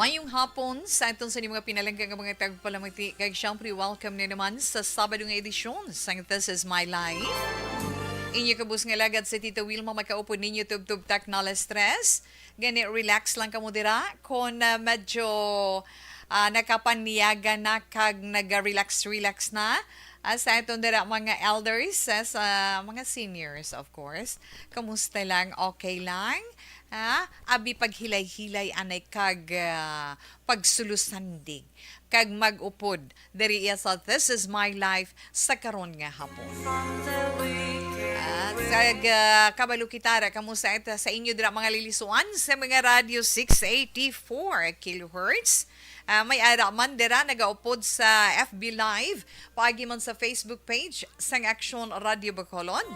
Mayong hapon sa itong sa mga pinalanggang mga tagpalamati. Kag syempre, welcome na naman sa Sabado nga edisyon sa This Is My Life. Inyo kabus nga lagad sa Tita Wilma, makaupo ninyo tub-tub-tak na stress. Gani, relax lang ka mo dira. Kung medyo nakapaniyaga na kag nag-relax-relax na, sa itong dira mga elders, sa mga seniors of course. Kamusta lang? Okay lang? Abi paghilay-hilay anay kag pagsulusandig kag magupod diri iya sa This Is My Life sa karon nga hapon. Kag kabalo kitara kamusta ita sa inyo dira mga lilisuan sa mga radio 684 kHz. May ara man dira nagaupod sa FB Live, paagi man sa Facebook page sang Action Radio Bacolod.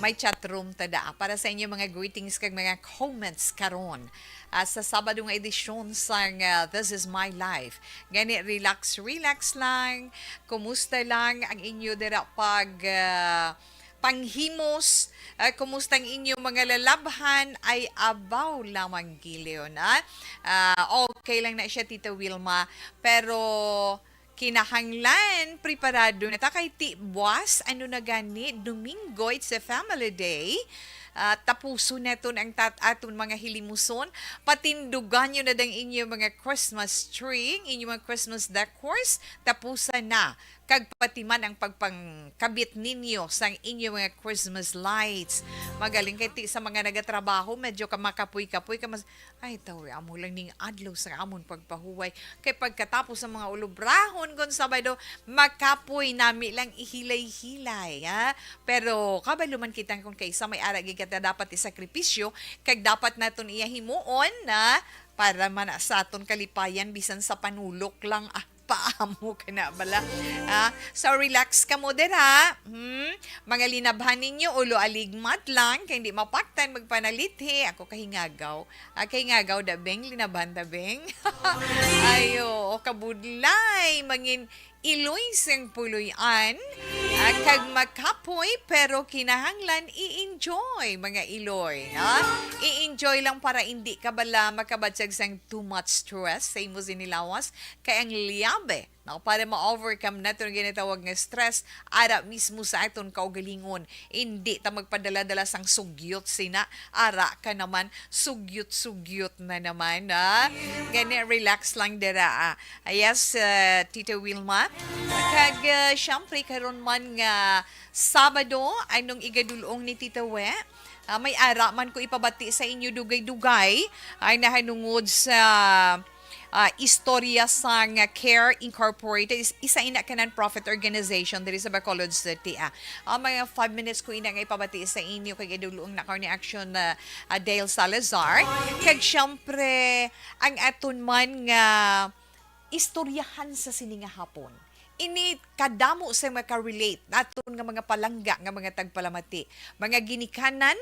May chat room tada para sa inyo mga greetings kag mga comments karon sa Sabado nga edisyon sang This Is My Life. Gani relax lang. Kumusta lang ang inyo dira pag panghimos, kumusta ang inyong mga lalabhan ay abaw lamang giliyon. Okay lang na siya, Tita Wilma, pero kinahanglan, preparado na ta kay ti buwas, ano na gani, Domingo, it's a family day. Tapuso na ito ang aton mga hilimuson. Patindugan nyo na dang inyo mga Christmas tree, inyo mga Christmas decors. Tapusan na. Kag patiman ang pagpangkabit ninyo sa inyo mga Christmas lights. Magaling kay ti sa mga nagatrabaho, medyo ka makapoy-kapoy ka mas, ay tawi, amo lang ning adlaw sa amon pagpahuway. Kay pagkatapos sa mga ulubrahon kon Sabado, makapoy nami lang ihilay-hilay. Pero kabalo man kitang kung kaysa may aragi kata dapat isakripisyo, kag dapat naton iya himuon na para man sa aton kalipayan bisan sa panulok lang paamo ka na bala. So relax ka mo dira. Mga linabhan ninyo, ulo aligmat lang, kaya hindi mapaktan magpanalithi. Ako kahingagaw. Kahingagaw dabeng, linabhan dabeng. Ayo, kabudlay, mangin iloy sing puluyan. Kag makapoy, pero kinahanglan i-enjoy mga iloy. I-enjoy lang para hindi ka bala makabatsag sang too much stress sa imo sinilawas. Kaya ang liyabe, para ma-overcome natin ang ginatawag nga stress, ara mismo sa aton kaugalingon. Hindi ta magpadala-dala sang sugyot sina. Ara ka naman, sugyot-sugyot na naman. Gani, relax lang dira. Yes, Tita Wilma. Kag, syempre, karon man nga Sabado, anong igadulong ni Tita We? May ara man ko ipabati sa inyo dugay-dugay ay nahanungod sa istorya sang Care Incorporated. Isa ina ka non-profit organization diri sa Bacolod City. Mga 5 minutes ko ina nga ipabati sa inyo kay idulong na ni Action Dale Salazar. Kag syempre ang aton man nga istoryahan sa sininga hapon. Ini kadamo sa maka-relate naton nga mga palangga nga mga tagpalamati. Mga ginikanan,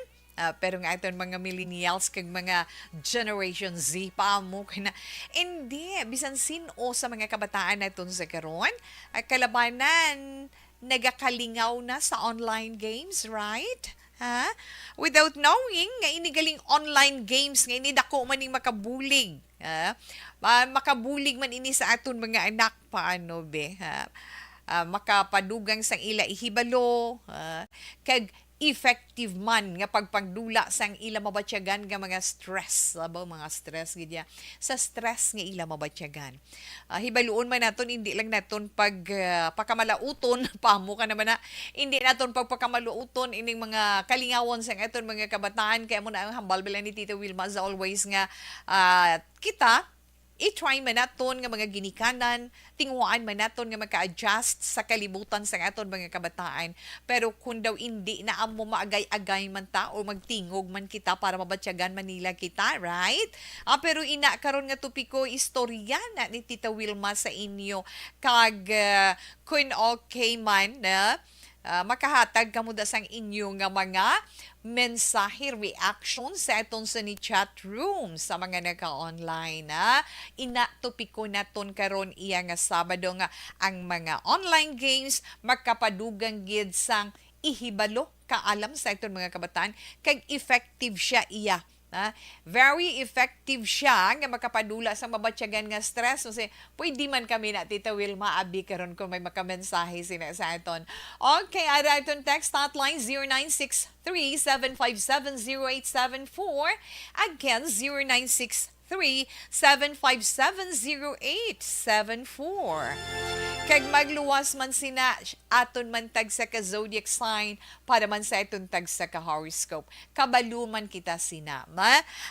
pero nga aton mga millennials kag mga Generation Z pa mo kana. Hindi, bisan sino sa mga kabataan naton sa karon, kalabanan nagakalingaw na sa online games, right? Without knowing nga inigaling online games nga ini dako man ning makabulig. Makabulig man ini sa aton mga anak paano be makapadugang sang ila ihibalo kag effective man nga pagpagdula sang ila mabatyagan nga mga stress mga stress gidya sa stress nga ila mabatyagan. Hibaluon man naton hindi lang naton pagkamalauton pamo ka naman na hindi naton pagpakamalauton ining mga kalingawon sang aton mga kabataan kaya mo na ang hambal bala ni Tita Wilma as always nga kita i-try man naton nga mga ginikanan, tinguan man naton nga maka-adjust sa kalibutan sa aton mga kabataan. Pero kung daw hindi na amo maagay-agay man ta o magtingog man kita para mabatyagan Manila kita, right? Pero ina karon nga topiko istorya na ni Tita Wilma sa inyo kag kung okay man na makahatag kamo da sang inyo nga mga mensahe, reaction sa atong sa ni chat room sa mga naka-online. Inatopiko naton karon iya nga Sabado nga ang mga online games makapadugang gid sang ihibalo kaalam sa itong mga kabataan kag effective siya iya Very effective siya nga makapadula sa mabatyagan nga stress. Kasi pwede man kami na Tita Wilma abi karon kung may makamensahe sina sa aton. Okay, ara itong text hotline 0963-757-0874. Again, 0963-757-0874. Kag magluwas man sina aton man tag sa ka zodiac sign para man sa aton tag sa ka horoscope. Kabaluman kita sina.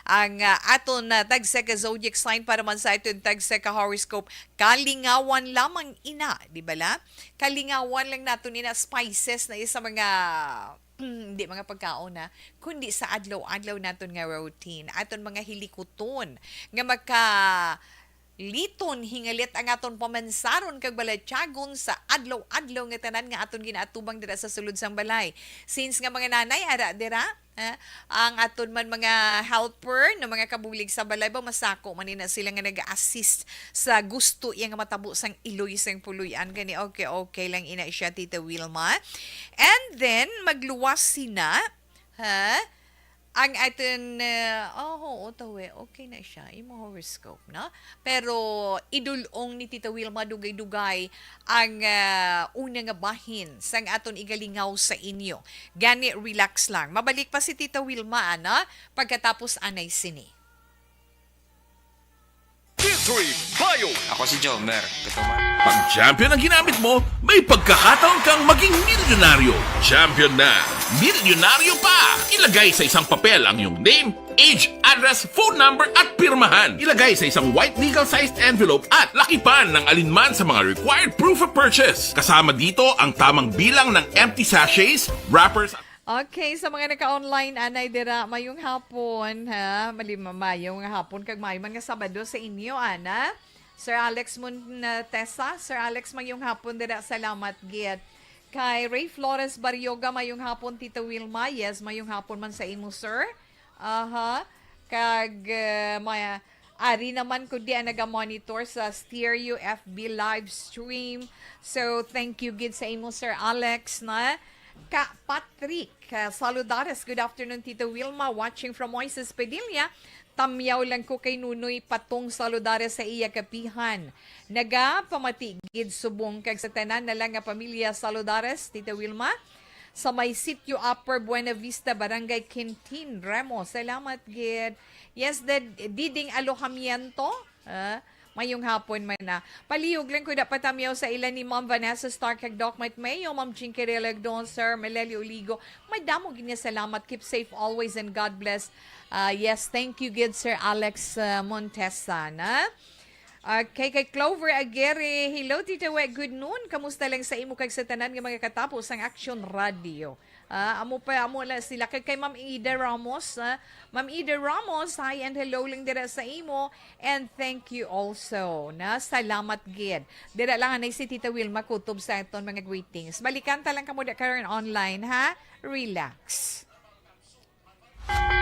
Ang aton tag sa ka zodiac sign para man sa aton tag sa ka horoscope, kalingawan lamang ina, di ba la? Kalingawan lang naton ina spices na isa mga hindi mga pagkaon kundi sa adlaw-adlaw naton nga routine. Aton mga hilikuton nga liton hingalit ang aton pamansaron kag balatyagon sa adlaw-adlaw nga tanan nga aton ginaatubang dira sa sulod sang balay. Since nga mga nanay ara dira ang aton man mga helper na mga kabulig sa balay ba masako man na sila nga nag-assist sa gusto iya nga matabo sang iloy sang puluyan kani okay lang ina siya Tita Wilma. And then magluwas sina ang atin, okay na siya, imo horoscope, no? Pero idulong ni Tita Wilma dugay-dugay ang una nga bahin sang aton igalingaw sa inyo. Gani, relax lang. Mabalik pa si Tita Wilma, pagkatapos anay sini. History Bio! Ako si Jomer. Pag champion ang ginamit mo, may pagkakataon kang maging milyonaryo. Champion na! Milyonaryo pa! Ilagay sa isang papel ang iyong name, age, address, phone number at pirmahan. Ilagay sa isang white legal-sized envelope at lakipan ng alinman sa mga required proof of purchase. Kasama dito ang tamang bilang ng empty sachets, wrappers at Okay, sa mga naka-online, anay dira, mayong hapon, mayong hapon, kag man nga Sabado sa inyo, ana. Sir Alex Montesa, Sir Alex, mayong hapon dira, salamat, gid. Kay Ray Flores Baryoga, mayong hapon, Tita Wilma, yes, mayong hapon man sa imo, sir. Kag, ari naman ko di naga-monitor sa Stereo FB live stream. So, thank you, gid sa imo, Sir Alex, na. Ka Patrick Saludares, good afternoon Tita Wilma, watching from Moises Padilla. Tamyaw lang ko kay Nunoy Patong Saludares sa iya kapihan. Naga pamatigid subong kag sa tanan na lang nga pamilya Saludares, Tita Wilma. Sa may sitio Upper Buena Vista, Barangay Quintin, Remo. Salamat gid. Yes, diding alojamiento. Mayong hapon man na. Palihog lang ko dapat tamyaw sa ilan ni Ma'am Vanessa Stark kag Doc Mike Mayo, Ma'am Chinky Don, Sir Meleli Oligo. May damo ginya salamat. Keep safe always and God bless. Yes, thank you good Sir Alex Montesa na. Kay Clover Aguirre, hello Tita We, good noon. Kamusta lang sa imo kag sa tanan nga mga katapos ang Action Radio? Amo lang sila kay Ma'am Ida Ramos. Ma'am Ida Ramos, hi and hello lang dira sa imo and thank you also. Salamat gid. Dira lang anay si Tita Wilma kutob sa aton mga greetings. Balikan ta lang kamo da karon online ha. Relax.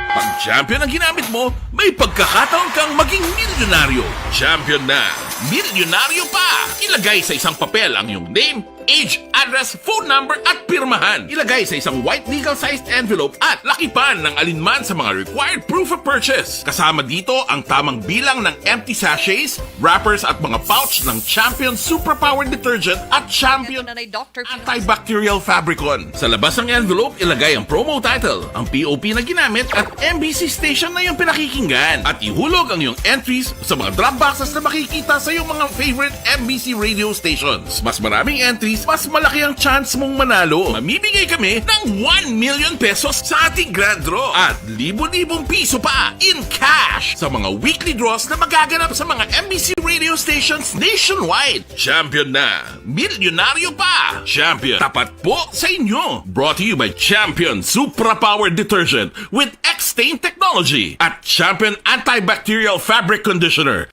Pag champion ang ginamit mo, may pagkakataon kang maging milyonaryo. Champion na! Milyonaryo pa! Ilagay sa isang papel ang iyong name, age, address, phone number at pirmahan. Ilagay sa isang white legal-sized envelope at lakipan ng alinman sa mga required proof of purchase. Kasama dito ang tamang bilang ng empty sachets, wrappers at mga pouch ng Champion Superpower Detergent at Champion Antibacterial Fabricon. Sa labas ng envelope, ilagay ang promo title, ang POP na ginamit at MBC station na yung pinakikinggan. At ihulog ang iyong entries sa mga drop boxes na makikita sa iyong mga favorite MBC radio stations. Mas maraming entries, mas malaki ang chance mong manalo. Mamimigay kami ng 1 million pesos sa ating grand draw at libo-libong piso pa in cash sa mga weekly draws na magaganap sa mga MBC radio stations nationwide. Champion na! Milyonaryo pa! Champion, tapat po sa inyo! Brought to you by Champion Superpower Detergent with X-Stain Technology at Champion Antibacterial Fabric Conditioner.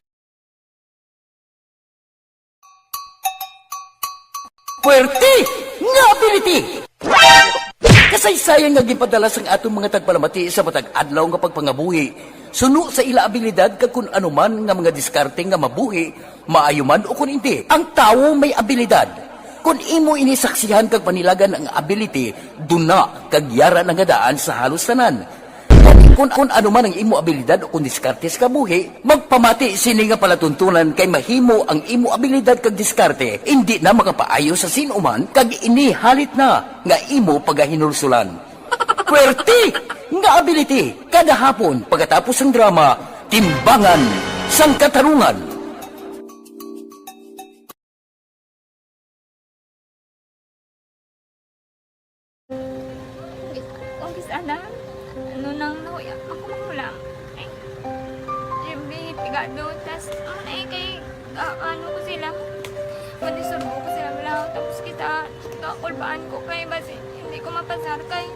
Puwerte nga ability! Kasaysayan nga gipadala sang atong mga tagpalamati sa matag adlaw nga pagpangabuhi. Suno sa ila abilidad kag kun anuman nga mga diskarte nga mabuhi, maayo man o kun hindi. Ang tawo may abilidad. Kung imo inisaksihan kag panilagan ang ability, duna kag yara nga daan sa halos tanan. kung ano man ang imo abilidad o kung diskarte sa kabuhi, magpamati sini nga palatuntunan kay mahimo ang imo abilidad kag diskarte, hindi na makapaayo sa sinuman kag ini halit na nga imo pagahinulsulan. Pwerte nga ability kada hapon pagkatapos ng drama, Timbangan sang Katarungan. Kung sana, ano nang nahuya, ako makulang. Ay, siyempre, pigado, tas, kay, ano ko sila, madisurbo ko sila lang, tapos kita, kakulbaan ko kay, basi, hindi ko mapasar kay.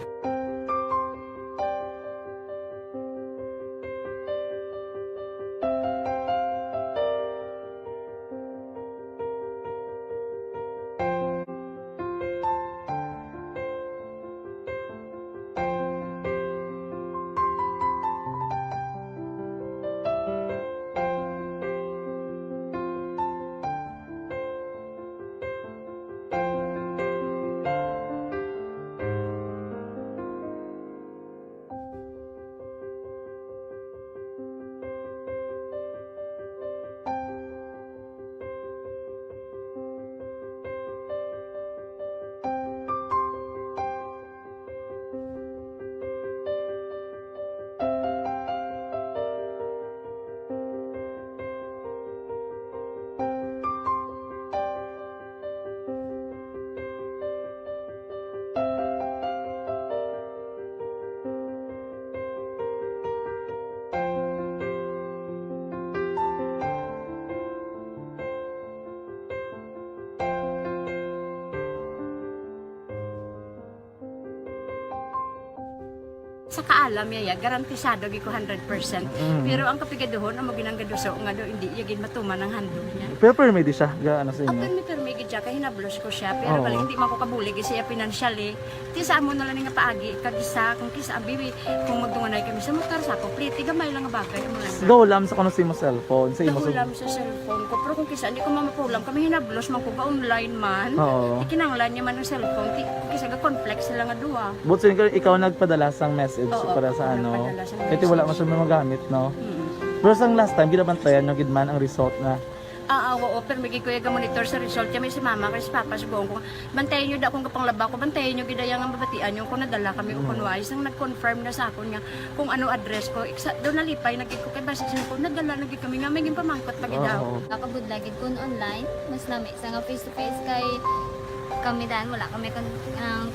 Sa kaalam yaya, garantisado gi ko 100%. Pero ang kapigaduhon, ang maginanggaduso, nga do, hindi yagin matuman ang handog niya. Pero permit sa ano sa inyo? Ang permi gid siya, kay hinablos ko siya. Pero bali, hindi man ko kabuli kasi siya financially. Ti sa amo na lang nga paagi, kagisa, kung kisa, bibi, kung magdunganay kami sa motor sa ko, pliti, gamay lang nga bagay. Gawlam sa kuno sa imo cellphone, sa imo Nahulam sa cellphone ko. Pero kung kisa, hindi ko mamapulam. Kami hinablos, man ko ba online man. Oo. Ikinanglan niya man ng cellphone. Kisa ga complex sila nga duwa. But sin ikaw nagpadala sang message Oo, para sa ano. nagpadala sang Kasi wala man message. siya magamit, no? Pero sang last time ginabantayan yung gidman ang result na Oo, pero may kuya ga monitor sa result kami si mama kasi papa sa buong ko. Bantayan niyo da kung kapang laba ko, bantayan niyo gidaya nga babatian yung kung nadala kami o kung wise nang nag-confirm na sa akon nga kung ano address ko. Doon nalipay nagid ko kay base sa ko nadala nagid kami nga may pamangkot pag daw. Oo. Nakabudlagid ko online, mas nami sa nga face to face kay kami dahil wala kami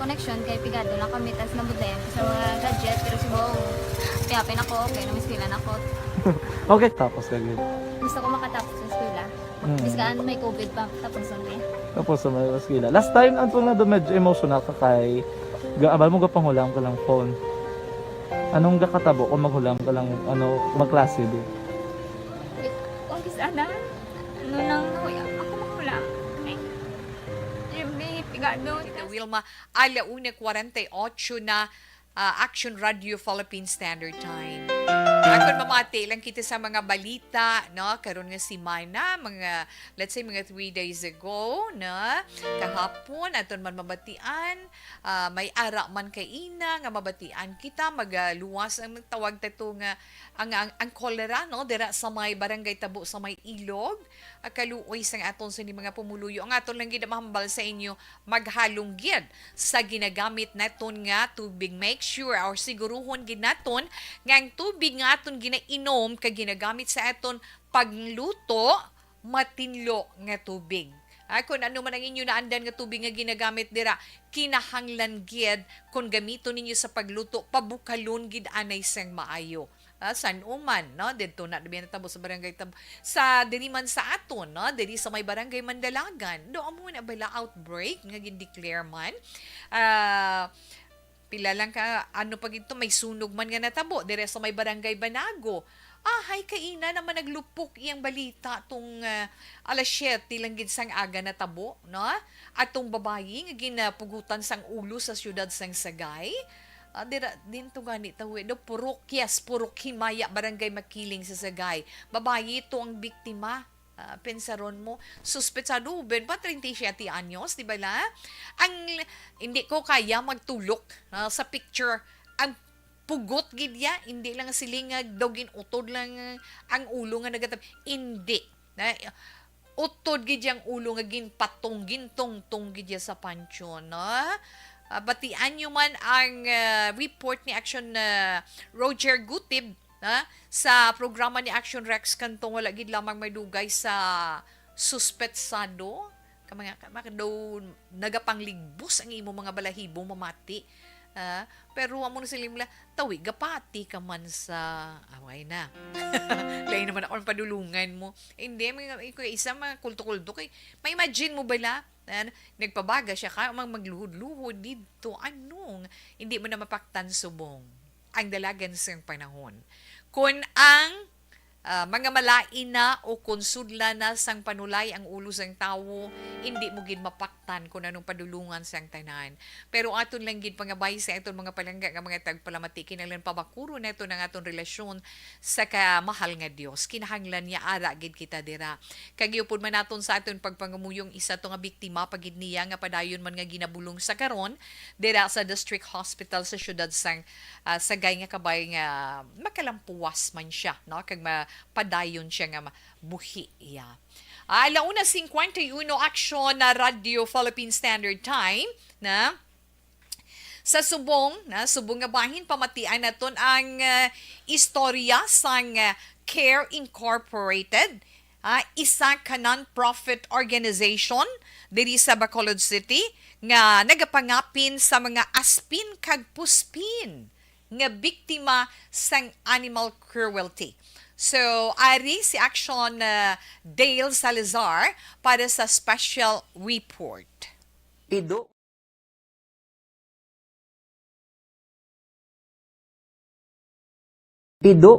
connection kay pigado lang kami tas nabudlayan ko sa mga gadget pero si buong piyapin ako okay na miskilan ako. Okay, tapos kagid. Gusto ko makatapos sa eskwela. Biskaan may COVID pa tapos sunday. Tapos sa mga skila. Last time anto na do medyo emotional ka kay gaabal mo gapanghulam ka lang phone. Anong gakatabo kung maghulam ka lang ano magklase di? Kung sana, ano nang nahuya, ako makulang. Ay, siyempre, pigado. Tita Wilma, 1:48 na Action Radio Philippine Standard Time. Akon mamati lang kita sa mga balita, no? Karon nga si Mana, mga, let's say, mga 3 days ago, na kahapon, aton man mabatian, may ara man kay ina, nga mabatian kita, magaluwas ang tawag tato nga, ang cholera, no? Dira sa may barangay Tabo, sa may Ilog, kaluoy sang aton sa ni mga pumuluyo. Ang aton lang gid mahambal sa inyo, maghalong gid sa ginagamit naton nga tubig. Make sure or siguruhon gid naton nga ang tubig nga aton ginainom kag ginagamit sa aton pagluto matinlo nga tubig. Kung ano man ang inyo naandan nga tubig nga ginagamit dira, kinahanglan gid kung gamiton ninyo sa pagluto, pabukalon gid anay sang maayo. San uman, no? Dito na dibi natabo sa barangay Tabo. Sa diri man sa aton, no? Diri sa may barangay Mandalagan, do amo na bala outbreak nga gin-declare man. Pila lang ka ano pag ito may sunog man nga natabo dire sa may barangay Banago. Hay kaina naman naglupok iyang balita tong alas 7 lang gid sang aga natabo, no? Atong babayi nga ginapugutan sang ulo sa siyudad sang Sagay. Dira din to gani tawi do purok Himaya barangay Makiling sa Sagay. Babayi ito ang biktima. Pensaron mo, suspetsado ben pa 37 anyos, di ba la? Ang hindi ko kaya magtulok sa picture ang pugot gid ya, hindi lang silingag daw utod lang ang ulo nga nagatab. Hindi. Na, utod gid yang ulo nga ginpatong gintong gid ya sa pansyon, no? Batian nyo man ang report ni Action Roger Gutib sa programa ni Action Rex kantong wala gid lamang may dugay sa suspetsado mga daw nagapangligbos ang imo mga balahibo mamati. Pero amo na sila mula tawi gapati ka man sa away na. Lain naman ako ang padulungan mo. Hindi mga isa mga kulto-kulto kay may imagine mo bala nagpabaga siya ka magluhod-luhod dito anong hindi mo na mapaktan subong ang dalagan sa panahon kung ang mga malain na o konsudla na sang panulay ang ulo sang tawo, hindi mo gid mapaktan kung anong padulungan sang tanan. Pero aton lang gid pangabay sa aton mga palangga nga mga tagpalamati kinahanglan pabakuro neto ng aton relasyon sa kamahal nga Dios. Kinahanglan niya ara gid kita dira. Kagiyupod man naton sa aton pagpangamuyong isa to nga biktima pagid niya nga padayon man nga ginabulong sa karon dira sa District Hospital sa syudad sang Sagay nga kabay nga makalampuwas man siya, no? Kag padayon siya nga buhi iya. Alauna 51 Action na Radio Philippine Standard Time na sa subong nga bahin pamatian naton ang istorya sang Care Incorporated, isa ka non-profit organization diri sa Bacolod City nga nagapangapin sa mga aspin kag puspin nga biktima sang animal cruelty. So, ari si Action Dale Salazar para sa special report. Pido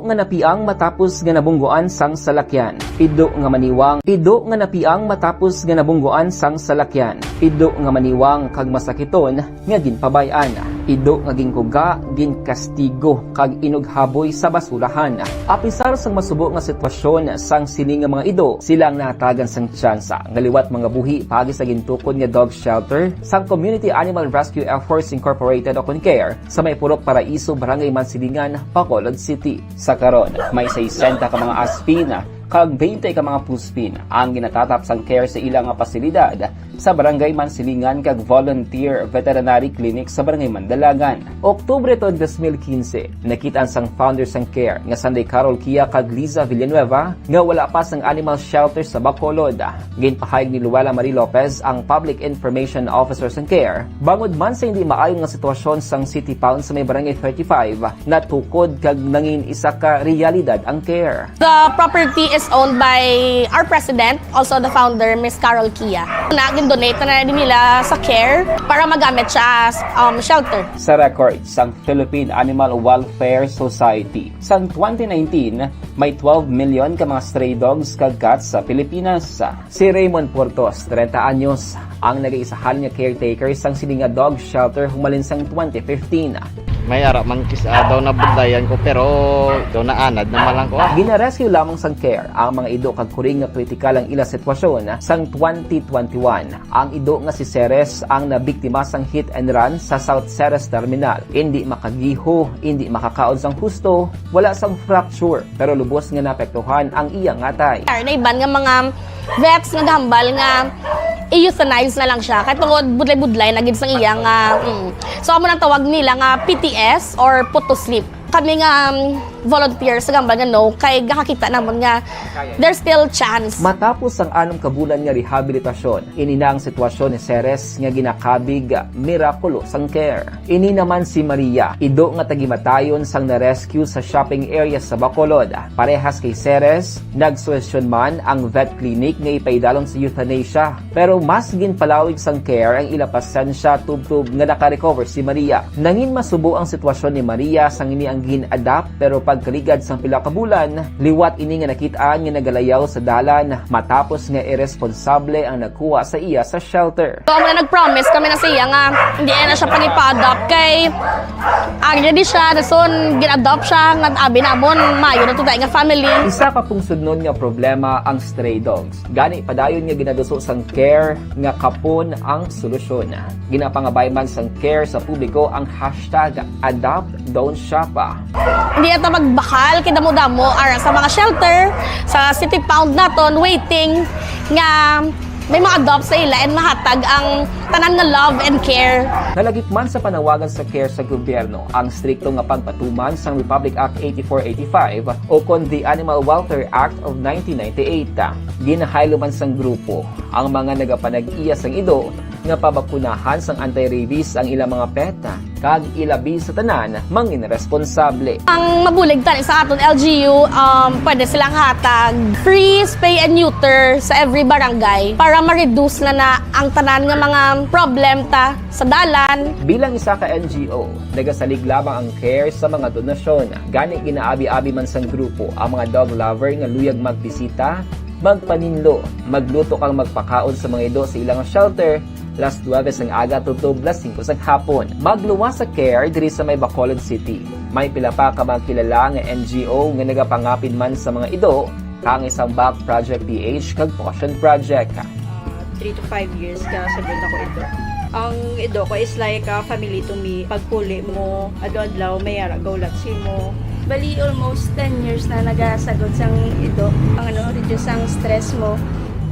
nga napiang matapos nga nabungguan sang salakyan. Pido nga napiang matapos nga nabungguan sang salakyan. Pido nga maniwang kag masakiton nga ginpabayan. Pido nga ginkuga, ginkastigo kag inughaboy sa basurahan. Apisar sang masubo nga sitwasyon sang sining nga mga ido, silang natagan sang tsansa nga liwat mga buhi pagi sa gintukod nga dog shelter sang Community Animal Rescue Efforts Incorporated o CONCARE sa may Purok Paraiso, Barangay Mansilingan, Bacolod City. Sa karon, may 60 ka mga aspin kag 20 ka mga puspin ang ginatatap sang care sa ilang nga pasilidad sa Barangay Mansilingan kag Volunteer Veterinary Clinic sa Barangay Mandalagan. Oktubre 2015, nakitaan sang founder sang care nga Sanday Carol Kia kag Liza Villanueva nga wala pa sang animal shelter sa Bacolod. Ginpahayag ni Luella Marie Lopez, ang Public Information Officer sang care, bangod man sa hindi maayong nga sitwasyon sang City Pound sa may Barangay 35, natukod kag nangin isa ka realidad ang care. The property is owned by our president, also the founder, Miss Carol Kia. Nagin-donate na din nila sa care para magamit siya as shelter. Sa record sang Philippine Animal Welfare Society, sang 2019, may 12 million ka mga stray dogs kag cats sa Pilipinas. Si Raymond Portos, 30 anyos, ang nag-iisahan niya caretaker sang silinga dog shelter humalin sang 2015. May ara man daw na bundayan ko pero daw naanad naman lang ko. Ginarescue lamang sang care ang mga ido kag kuring nga kritikal ang ila sitwasyon sang 2021. Ang ido nga si Ceres ang nabiktima sang hit and run sa South Ceres Terminal. Hindi makagiho, hindi makakaon sang husto, wala sang fracture pero lubos nga naapektuhan ang iyang atay. Naiban nga mga vets nga gambal nga i-euthanize na lang siya. Kahit tungod budlay-budlay, naging sang iya nga. So, amo nang tawag nila nga PTS or put to sleep. Kami nga volunteers sa gambal nga no, kay gakakita naman nga there's still chance. Matapos ang 6 ka bulan nga rehabilitasyon, inina ang sitwasyon ni Ceres nga ginakabig mirakulo sang care. Ini naman si Maria, ido nga tagimatayon sang na-rescue sa shopping area sa Bacolod. Parehas kay Ceres, nagsuwestyon man ang vet clinic nga ipaidalon sa euthanasia. Pero mas ginpalawig sang care ang ila pasensya tubtub nga nakarecover si Maria. Nangin masubo ang sitwasyon ni Maria sang ini ang gin-adapt pero pag pagkaligad sa pila ka bulan, liwat ini nga nakitaan nga nagalayaw sa dalan matapos nga irresponsable ang nagkuha sa iya sa shelter. So, amo na nag-promise kami na siya nga hindi na siya pag-ipa-adopt kay ready siya, nason gin-adopt siya nga abi namon mayo na to nga family. Isa pa pong sudnon nga problema ang stray dogs. Gani padayon nga ginaduso sang care nga kapon ang solusyon. Ginapangabay man sang care sa publiko ang hashtag Adopt Don't Shop. Hindi ata magbakal kidamo-damo ara sa mga shelter sa city pound naton waiting nga may mga adopt sa ila and mahatag ang tanan nga love and care. Nalagip man sa panawagan sa care sa gobyerno ang strikto nga pagpatuman sa Republic Act 8485 o kon the Animal Welfare Act of 1998. Ginahaylo man sang grupo ang mga nagapanag-iya sang ido nga pabakunahan sang anti-rabies ang ilang mga peta kag ilabi sa tanan mangin responsable. Ang mabulig tani sa aton LGU, pwede silang hatag free spay and neuter sa every barangay para ma-reduce na ang tanan nga mga problem ta sa dalan. Bilang isa ka NGO, nagasalig lamang ang care sa mga donasyon. Gani ginaabi-abi man sang grupo ang mga dog lover nga luyag magbisita, magpaninlo, magluto kang magpakaon sa mga ido sa ilang shelter, las 9 sang aga tutob las 5 sang hapon. Magluwas sa care diri sa may Bacolod City. May pila pa ka mga kilala nga NGO nga nagapangapin man sa mga ido, kang isang Back Project PH kag Potion Project. 3 to 5 years ka sabot ako ito. Ang ido ko is like a family to me. Pagpuli mo, adlaw-adlaw may ara gawlatsi mo. Bali, almost 10 years na nagasagod sang ido. Ang reduce ang stress mo,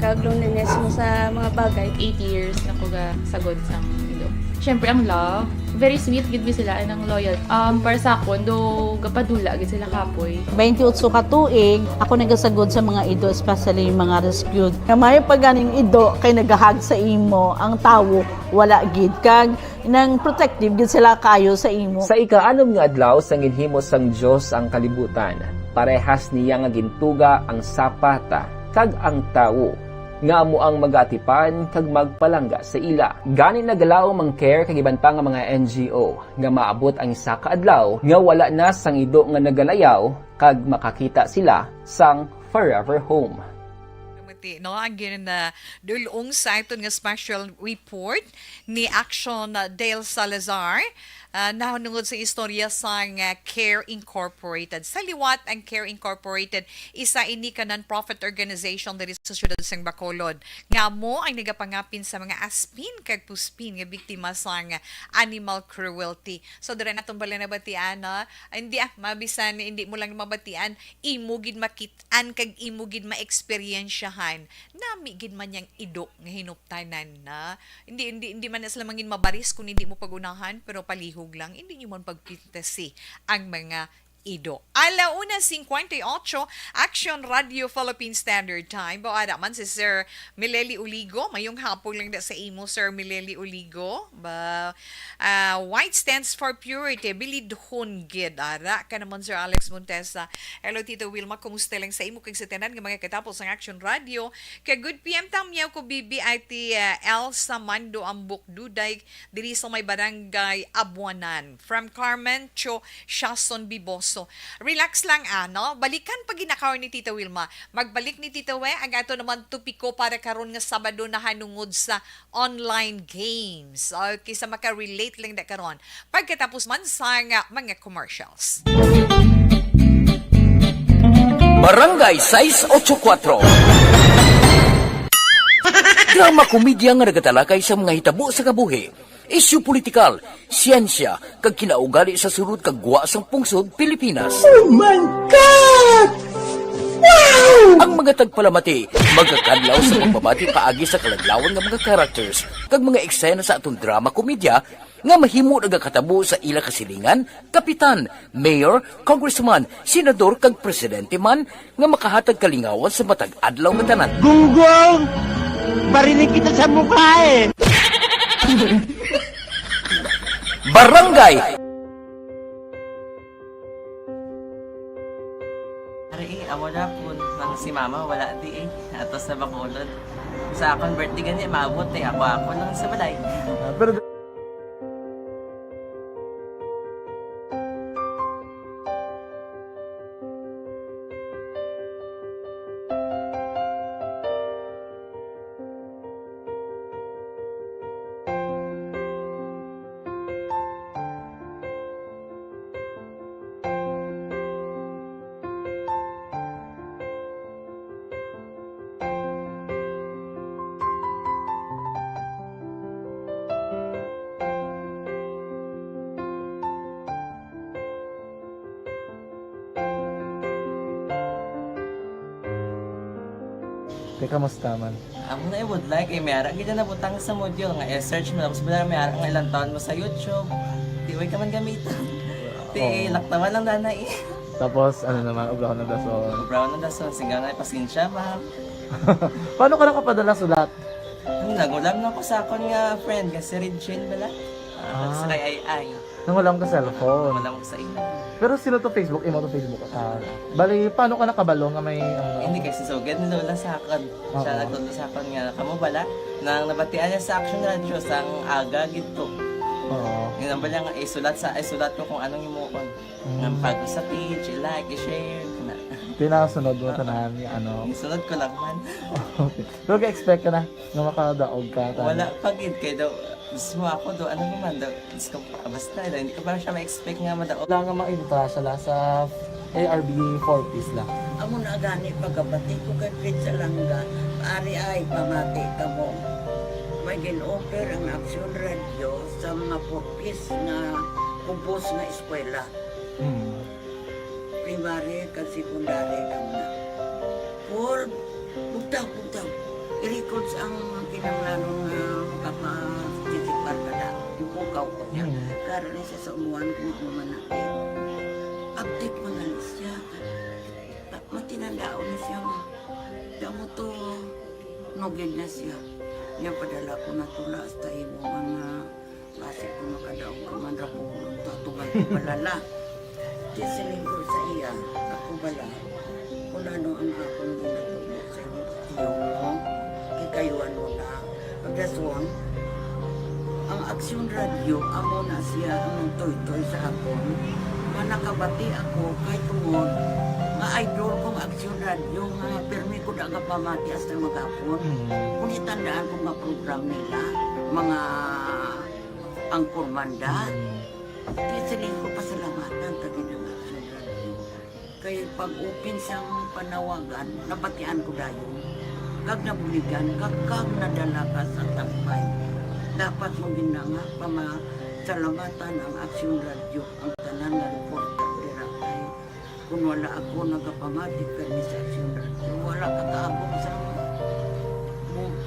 kag loneliness mo sa mga bagay. 8 years na ko ga sagod sa ido. Siyempre ang love, very sweet gid mi sila and ang loyal. Para sa akon do gapadula gid sila kapoy. 28 ka tuig, ako nagasagod sa mga ido, especially yung mga rescued. May paganing ido kay nagahag sa imo, ang tawo wala gid kag nang protective gid sila kayo sa imo. Sa ika-anom nga adlaw sang ginhimo sang Dios ang kalibutan, parehas niya nga gintuga ang sapata kag ang tawo nga amo ang magatipan kag magpalangga sa ila. Gani nagalaw mang care kag iban pa nga mga NGO nga maabot ang isa ka adlaw nga wala na sang ido nga nagalayaw kag makakita sila sang forever home. No, ang na dulong sa ito nga special report ni Action Dale Salazar nahunungod sa istorya sa Care Incorporated. Sa liwat, ang Care Incorporated, isa ini ka non-profit organization diri sa siyudad sang Bacolod. Nga mo ang nagapangapin sa mga aspin kag puspin nga biktima sa animal cruelty. So, dira natong bala nabatian, hindi mabisan, hindi mo lang mabatian, imugid makitaan kag imugid ma-experiensyahan. Nami gid man yang ido nga hinuptanan na. Hindi man na sila mangin mabaris kung hindi mo pagunahan, pero palihog lang, hindi nyo man pagpintasi ang mga ido. 1:58, Action Radio Philippine Standard Time. Baada man si Sir Mileli Uligo. Mayong hapon lang da sa imo, Sir Mileli Uligo. White stands for purity. Bilidhon gid. Ara ka naman, Sir Alex Montesa. Hello, Tito Wilma. Kumusta lang sa imo kag sa tanan nga mga katapos ng Action Radio. Kay good PM tamyaw ko bibi ay ti Elsa Mando Ambok Duday diri sa may barangay Abuanan. From Carmen Cho Shason Bibos. So, relax lang balikan pag ginakaw ni Tita Wilma. Magbalik ni Tita We, ang ato naman tupiko para karon nga Sabado na hanungod sa online games. Okay, sa maka-relate lang na karon. Pagkatapos man sa mga commercials. Barangay 684. Drama komedya nga nagatalakay sa mga hitabo sa kabuhi. Isyu politikal, siyensya, kag kinaugali sa sulod kag guwa sang pungsod Pilipinas. Oh my God! Wow! Ang mga tagpalamati, magkakadlaw sa pagbabati paagi sa kalaglawan nga mga characters kag mga eksena sa atong drama komedya nga mahimo nagakatabo sa ila kasilingan, kapitan, mayor, congressman, senador kag presidente man nga makahatag kalingawan sa matag adlaw nga tanan. Gunggong! Barinig kita sa mukha eh! Barangay Ari, amo na po nang si mama wala di ato sa Bacolod. Sa akong birthday gani maabot ako lang sa balay. Pero Di kamusta man? Amo na would like ay mayara gid na butang sa module nga i-search mo tapos bala mayara nga ilang taon mo sa YouTube. Di way ka man gamitan. Di laktawan lang dana eh. Tapos, ano naman, ublaw ng dason. Brown na dason singaw na pasensya ma'am. Paano ka nakapadala sulat? Nagulam na ko sa akon nga friend nga si Regine bala. Sa kay ay. Nangulam ka cellphone. Wala mo sa ina. Pero sino to Facebook? Imo to Facebook account. Bali, paano ka nakabalo nga may... Hindi kasi sugad ni Lola sa akin. Siya nagtulo sa akin nga kamo bala nang nabatian niya sa Action Radio sang aga gito. Oo. Yun ang bala nga isulat ko kung anong imuon. Nang pag sa page, i-like, i-share. Pinasunod mo tanahan ni ano. Isunod ko lang man. Okay. Pero ka-expect ka na nga makadaog ka. Wala pagid kay daw. Gusto mo ako do ano naman daw. Gusto ko basta hindi ko ba siya ma-expect nga madaog. Wala nga maibita siya sa ARB 4-piece lang. Amo na gani pagkabati ko kay Pizza Langga, ari ay pamati ka mo. May gin-offer ang Action Radio sa mga purpose na kubos na eskwela. Primary ka secondary lang na. For bugtaw. I-records ang kinanglanon nga makapasisikbar ka na. Yung pukaw ko niya. Karoon siya sa umuan kung natin. Update mo na siya. Matinandaon na siya. Damo to, nugin na siya. Niya padala ko na tula hasta imo mga klase ko makadaog ka man ra po. Tatugal ko balala. Tisiling ko sa iya. Ako bala. Kung ano ang akong ginagawa sa iyo mo. Kikayuan mo na. Pagdason, ang Action Radio, amo na siya ang toy-toy sa akon. Manakabati ako kay tungod nga idol kong Action Radio nga permi ko na nga pamati hasta magapon. Kung itandaan ko nga program nila, mga angkormanda, tisiling ko pasalamatan tagin ng Action Radio. Kaya pag-open siyang panawagan, nabatian ko dayon. Kag nabuligan, kag nadala ka sa takbay. Dapat mong ginanga pamasalamatan ang Action Radio, ang tanan nga reporter dira kay kung wala ako nagapamati kani sa Action Radio, wala ka kaabong sa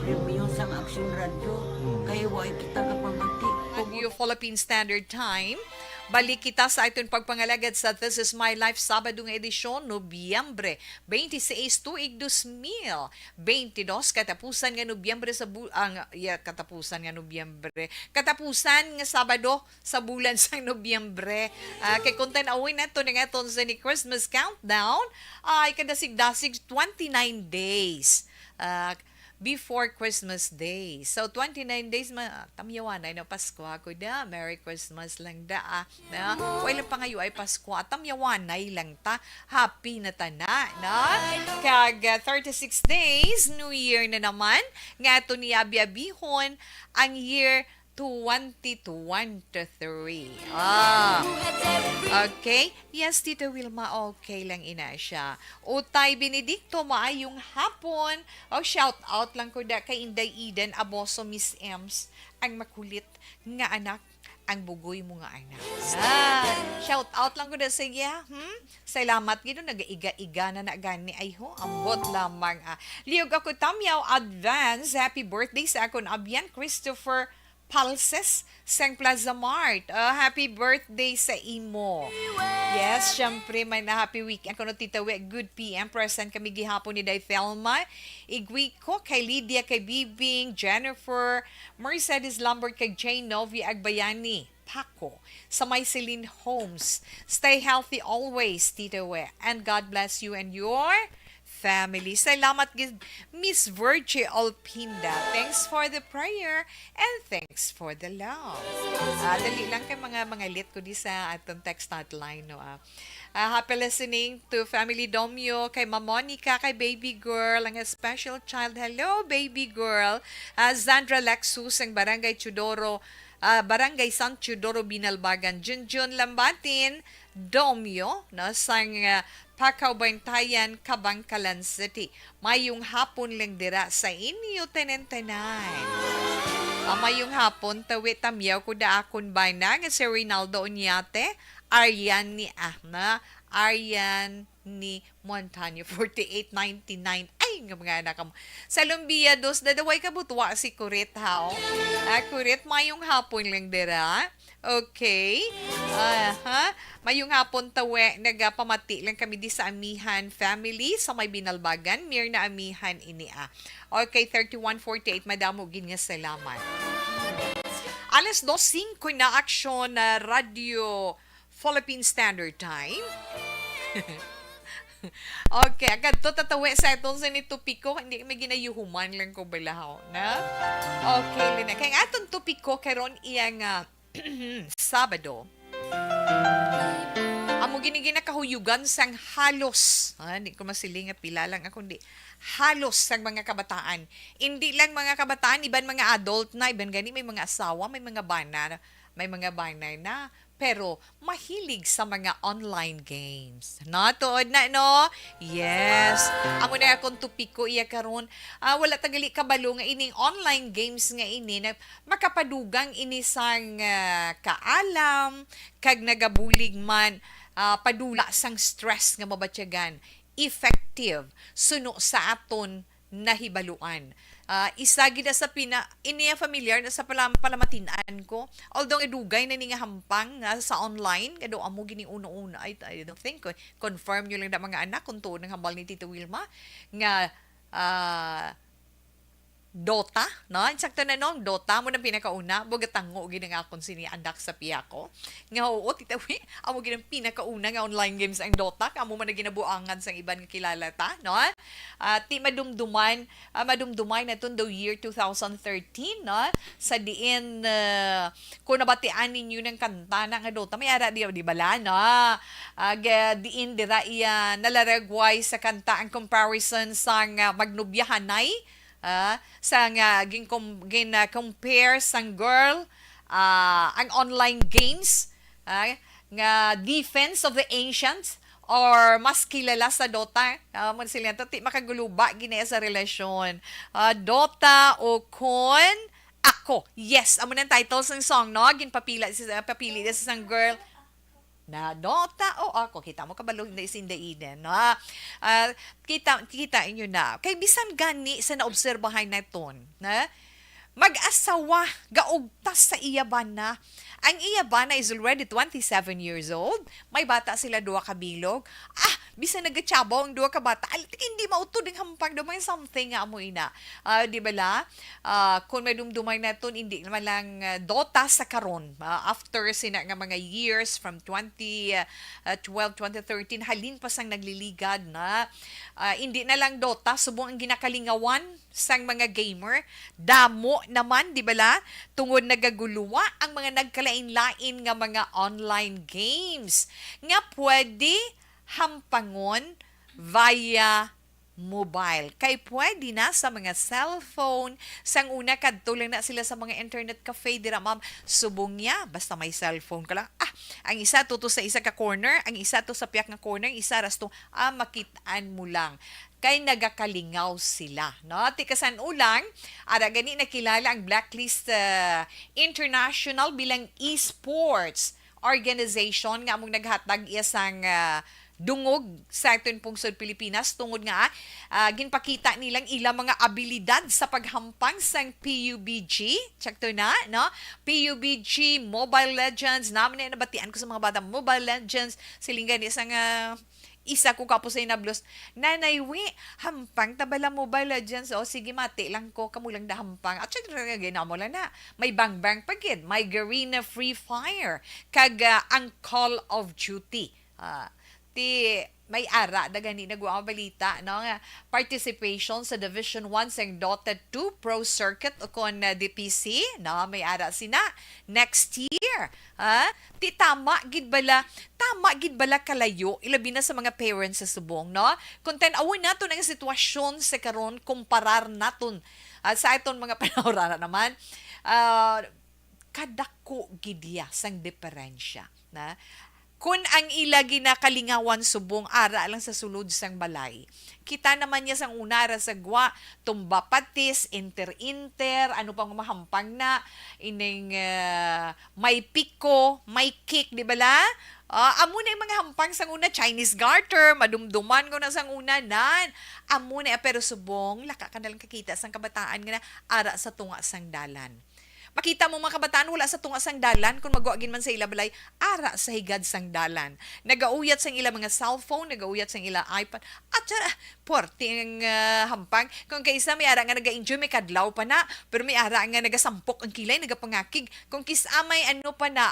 premium sa Action Radio, kaya wala kita kapamati. Radio Philippine Standard Time. Balik kita sa itong pagpangalagad sa This Is My Life Sabado nga edisyon, Nobyembre 26, tuig 2022, katapusan nga Nobyembre sa katapusan nga Sabado sa bulan sa Nobyembre. Kay konten awin nato nga itong sa ni Christmas Countdown, ay kadasig-dasig 29 days. Before Christmas Day. So, 29 days, tamyawanay na Pasko ako da. Merry Christmas lang da. Na, wala pa ngayon ay Pasko. Tamyawanay lang ta. Happy na ta na. Kag 36 days, New Year na naman. Nga ito ni Abi-Abihon, ang year 2023. Okay. Yes, Tita Wilma, okay lang ina siya. Utay Benedicto, maayong hapon. Shout out lang ko da kay Inday Eden, Aboso, Miss Ems, ang makulit nga anak, ang bugoy mo nga anak. Shout out lang ko da sa iya. Salamat gino, nag-iga-iga na gani. Ay ho, ambot lamang. Liog ako tamyaw, advance, happy birthday sa akon abyan, Christopher Palses sang Plaza Mart. Happy birthday sa imo. Yes, syempre may na happy weekend kuno Tita We. Good PM present kami gihapon ni Day Thelma. Igwi ko kay Lydia, kay Bibing, Jennifer, Mercedes Lambert, kay Jane Novi Agbayani, Paco, sa may Celine Homes. Stay healthy always, Tita We. And God bless you and your family. Salamat, Miss Virgie Alpinda. Thanks for the prayer and thanks for the love. Dali lang kay mga lit ko di sa atong text hotline. No? Happy listening to Family Domyo, kay Ma Monica, kay Baby Girl, ang special child. Hello, Baby Girl. Zandra Lexus, ang Barangay Chudoro, Barangay San Chudoro, Binalbagan. Junjun Lambatin, Domyo, no? Sang Pakaw Bantayan, Kabangkalan City. Mayong hapon lang dira sa inyo tenentenan. Mayong hapon, tawit tamyaw ko da akon ba na nga si Rinaldo Onyate, Aryan ni Ahna, Aryan ni Montaño, 4899. Ay, Ay, nga mga anak mo. Sa Lumbiados, dadaway ka butwa si Kurit, ha? Kurit, mayong hapon lang dira. Okay. Mayong hapon tawe, nagpamati lang kami di sa Amihan family sa may Binalbagan. Mir na Amihan ini Okay, 3148, madamo gin nga salamat. Alas 2:05 na aksyon na Radio Philippine Standard Time. Okay, agad to tatawi sa itong sa ni Tupiko, hindi may ginayuhuman lang ko balahaw, na? Okay, Lina. Kaya atong Tupiko, karon iyang Sabado. Amo ginigina kahuyugan sang halos. Hindi ko masiling nga pila lang ako, hindi. Halos sang mga kabataan. Hindi lang mga kabataan, iban mga adult na, iban gani, may mga asawa, may mga banay na. Pero mahilig sa mga online games. Tuod na, no? Yes. Amo na akong tupiko iya karon. Wala tagali kabalo nga ining online games nga ini na makapadugang ini sang kaalam kag nagabulig man padula sang stress nga mabatyagan. Effective suno sa aton nahibaluan. Isa gid sa iniya familiar na sa palamatinan ko. Although edugay na ni nga hampang sa online, kado amo gini uno-una. I don't think confirm nyo lang na mga anak kung tuon ng hambal ni Tito Wilma nga Dota, no? Insakto na no, Dota mo nang pinakauna, bugatango gid nga akong sini andak sa piya ko. Nga oo, titawi, amo gid ang pinakauna nga online games ang Dota, kamo man na ginabuangan sang iban nga kilala ta, no? Ti madumduman na tun the year 2013, no? Sa diin kung nabatian ninyo ng kanta na nga Dota, may ara di bala, no? Diin dira iya nalaragway sa kanta ang comparison sang Magnubyahanay. Sa nga compare sang girl ang online games nga Defense of the Ancients or mas kilala sa Dota man sila ti makaguluba ginaya sa relasyon Dota o kon ako. Yes, amo nang title sang song, no? Papili sa sang girl na Dota o ako, kita mo kabalo na is in the Eden, no? Kita inyo na kay bisan gani sa naobserbahan naton na mag-asawa gaugtas sa iyaban na. Ang iyaban na is already 27 years old. May bata sila duha ka bilog. Bisan nagatsyabaw ang duha ka bata. Hindi mautod ang hampang dumay something nga mo ina. Di ba la? Kung may dumdumay na ito, hindi naman lang Dota sa karon. After sina nga mga years from 2012, 2013, halin pa sang nagliligad na. Hindi na lang Dota, subong ang ginakalingawan sang mga gamer. Damo naman, di ba la? Tungod nagaguluwa ang mga nagkalain-lain nga mga online games nga pwede hampangon via mobile. Kay pwede na sa mga cellphone. Sang una kadto lang na sila sa mga internet cafe dira ma'am. Subong niya basta may cellphone ka lang. Ang isa to sa isa ka corner, ang isa to sa piyak nga corner, isa rasto makitaan mo lang. Kay nagakalingaw sila, no? Tikasan ulang, ara gani nakilala ang Blacklist International bilang esports organization nga among naghatag isang dungog sa aton pungsod Pilipinas tungod nga ginpakita nilang ilang mga abilidad sa paghampang sang PUBG. Check to na, no? PUBG, Mobile Legends, naman na nabatian ko sa mga bata, Mobile Legends, silingan isang isa ko kapo sa inablos, nanaywi, hampang tabala Mobile Legends, sige mati lang ko, kamulang da hampang. At syempre, gina mo lang na, may bang-bang pagid, may Garena Free Fire, kag ang Call of Duty. May ara na gani nagwa balita no nga participation sa Division 1 sang Dota 2 Pro Circuit o kon DPC no may ara sina next year tama gid bala kalayo ilabi na sa mga parents sa subong no kung tan-awon naton ang sitwasyon sa karon kumparar naton sa iton mga panahon naman kadako gid sang diferensya na Kung ang ila ginakalingawan subong ara lang sa sulod sang balay. Kita naman niya sang una ra sa gwa, tumba patis, inter-inter, ano pang mahampang na, ining may piko, may cake, di ba la? Amo na yung mga hampang sang una, Chinese garter, madumduman ko na sang una nan. Amo na, pero subong, laka ka nalang kakita sang kabataan nga na ara sa tunga sang dalan. Makita mo mga kabataan, wala sa tunga sang dalan, kung magwagin man sa ila balay, ara sa higad sang dalan. Nagauyat sang ila mga cellphone, nagauyat sang ila iPad, at porti ang hampang. Kung kaisa may ara nga naga-enjoy, may kadlaw pa na, pero may ara nga nagasampok ang kilay, nagapangakig. Kung kisa may ano pa na,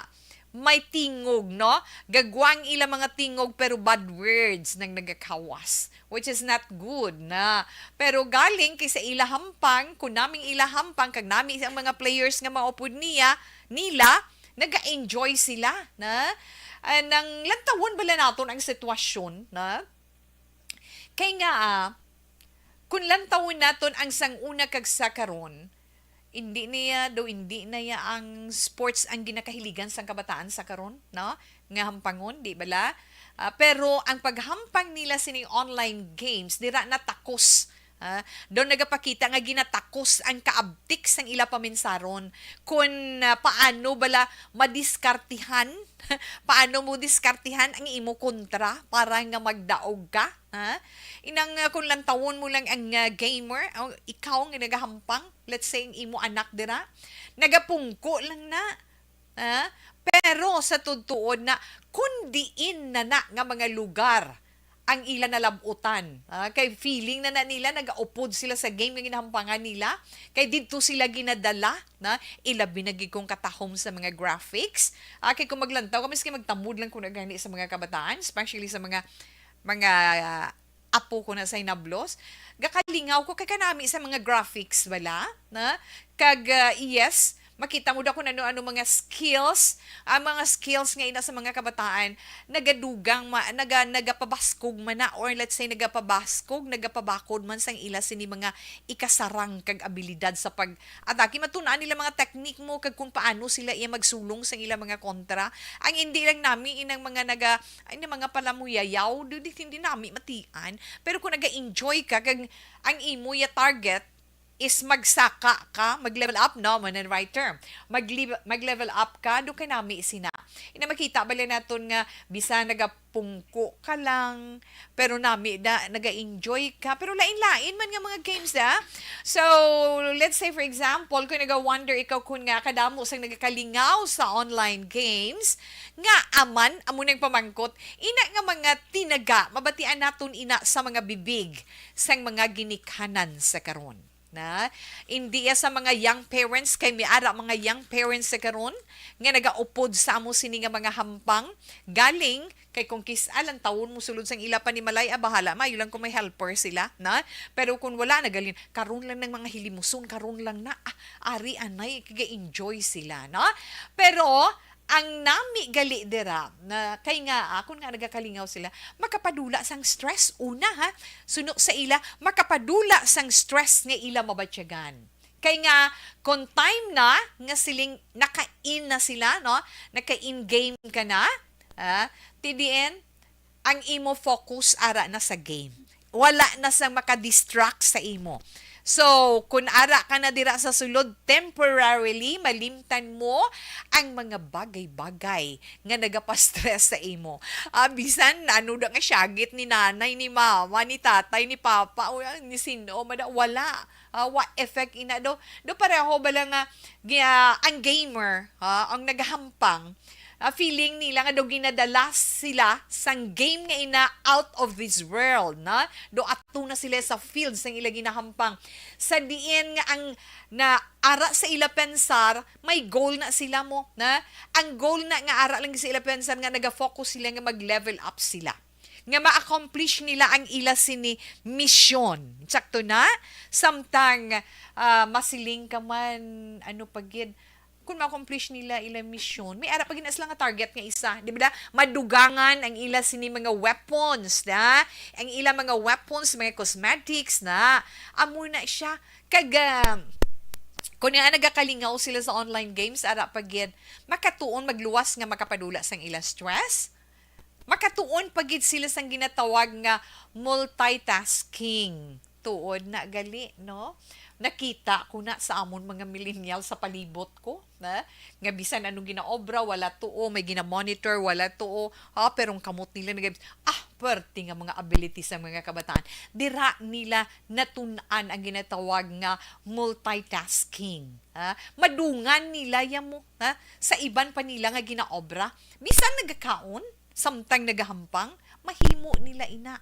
may tingog, no? Gagwang ila mga tingog pero bad words nang nagakawas, which is not good na. Pero galing kay sa ila hampang, kung naming ila hampang, kag nami ang mga players nga maupod nila, naga-enjoy sila, na. Nang lantawon bala naton ang sitwasyon, na. Kay nga, kung lantawon naton ang sanguna kag sakaron, hindi na ya ang sports ang ginakahiligan sang kabataan sa karon, no? Nga hampangon, di bala? Pero ang paghampang nila sining online games, dira na takos. Doon nagapakita nga ginatakos ang kaabtik sang ila paminsaron kung paano bala madiskartihan paano mo diskartihan ang imo kontra para nga magdaog ka, inang kung lang tawon mo lang ang gamer, ikaw nga nagahampang, let's say ang imo anak dira nagapungko lang na, pero sa tutuod na kundiin na nga mga lugar ang ila nalabutan. Kay feeling na nila, nagaupod sila sa game nga ginahampangan nila. Kay dito sila ginadala, na ilabi nagi kong katahom sa mga graphics. Kay kung maglantaw, kami magtamud lang kung nagani sa mga kabataan, especially sa mga apo ko na sa inablos. Gakalingaw ko kay kanami sa mga graphics, wala? Na? Kag, yes, makita mo daw kung ano mga skills, ang mga skills nga ina sa mga kabataan, nagadugang, nagapabaskog man na, or let's say nagapabakod man sang ila sini mga ikasarang kag abilidad sa pag-atake. Matunaan nila mga technique mo kag kung paano sila iya magsulong sang ila mga kontra. Ang hindi lang nami inang mga mga palamuyayaw, hindi nami matian. Pero kung naga-enjoy ka, kag ang imo ya target, is magsaka ka, mag-level up, no, man and right term. Mag-level up ka, doon kay nami sina. Ina makita bala naton nga bisa nagapungko ka lang, pero nami naga-enjoy ka, pero lain-lain man nga mga games So, let's say for example, kung naga-wonder ikaw kung nga kadamo sang nagakalingaw sa online games, nga amo nang pamangkot, ina nga mga tinaga, mabatian naton ina sa mga bibig sang mga ginikhanan sa karon. Na hindi sa mga young parents, kay may ara mga young parents sa karon nga nagaupod sa amo sini nga mga hampang galing kay kung kisalan tawon mo sulod sang ila pa ni malay, bahala mayo lang kung may helper sila, na. Pero kung wala nagalin karon lang ng mga hilimuson, karon lang na ari anay kaga-enjoy sila, na. Pero ang nami gali dira na kay nga akon nga nagakalingaw sila, makapadula sang stress una, suno sa ila makapadula sang stress nga ila mabatyagan. Kay nga kung time na nga siling naka-in na sila, no, naka-in game ka na, TDN ang imo focus ara na sa game, wala na sang makadistract sa imo. So, kung ara ka na dira sa sulod, temporarily, malimtan mo ang mga bagay-bagay nga nagapastress sa imo. Bisan, ano da nga syagit ni nanay, ni mama, ni tatay, ni papa, o ni sino, wala. What effect ina do? Do pareho ba lang ang gamer, ang naghahampang, feeling nila nga do ginadala sila sang game nga ina out of this world, na do ato na sila sa field sang ila ginahampang sa diin nga ang na ara sa ila pensar may goal na sila mo, na ang goal na nga ara lang sa ila pensar nga naga-focus sila nga mag-level up sila nga ma-accomplish nila ang ila sini mission. Sakto na samtang masiling ka man ano pagid kung ma-accomplish nila ila mission, may ara pagina sila nga target nga isa, di ba? Madugangan ang ila sini mga weapons, na ang ila mga weapons, mga cosmetics, na amo na siya kag kung nga nagakalingaw sila sa online games, ara pagid makatuon magluwas nga makapadula sang ila stress, makatuon pagid sila sang ginatawag nga multitasking. Tuod na gali, no? Nakita ko na sa amon mga millennial sa palibot ko, na nga bisan anong ginaobra, wala tuo, may gina-monitor, wala tuo, perong kamot nila perti nga mga abilities sa mga kabataan. Dira nila natunan ang ginatawag nga multitasking. Madungan nila yamo, sa iban pa nila nga ginaobra. Bisan nagakaon, samtang nagahampang, mahimo nila ina.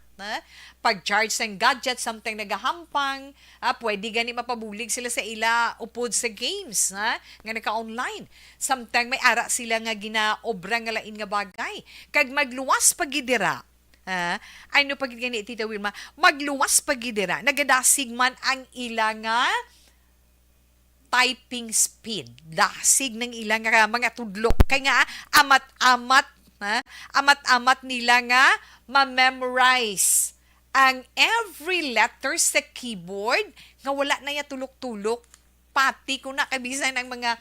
Pag-charge ng gadget, samtang nagahampang, pwede gani mapabulig sila sa ila upod sa games, nga naka-online. Samtang may ara sila nga ginaobra nga lain nga bagay. Kag magluwas pagidira, ano pag gani Tita Wilma, magluwas pagidira, nagadasig man ang ila nga typing speed. Dasig ng ilang mga tudlok. Kaya nga, amat-amat nila nga ma-memorize ang every letter sa keyboard nga wala na ya tulok-tulok. Pati kung nakabisan ng mga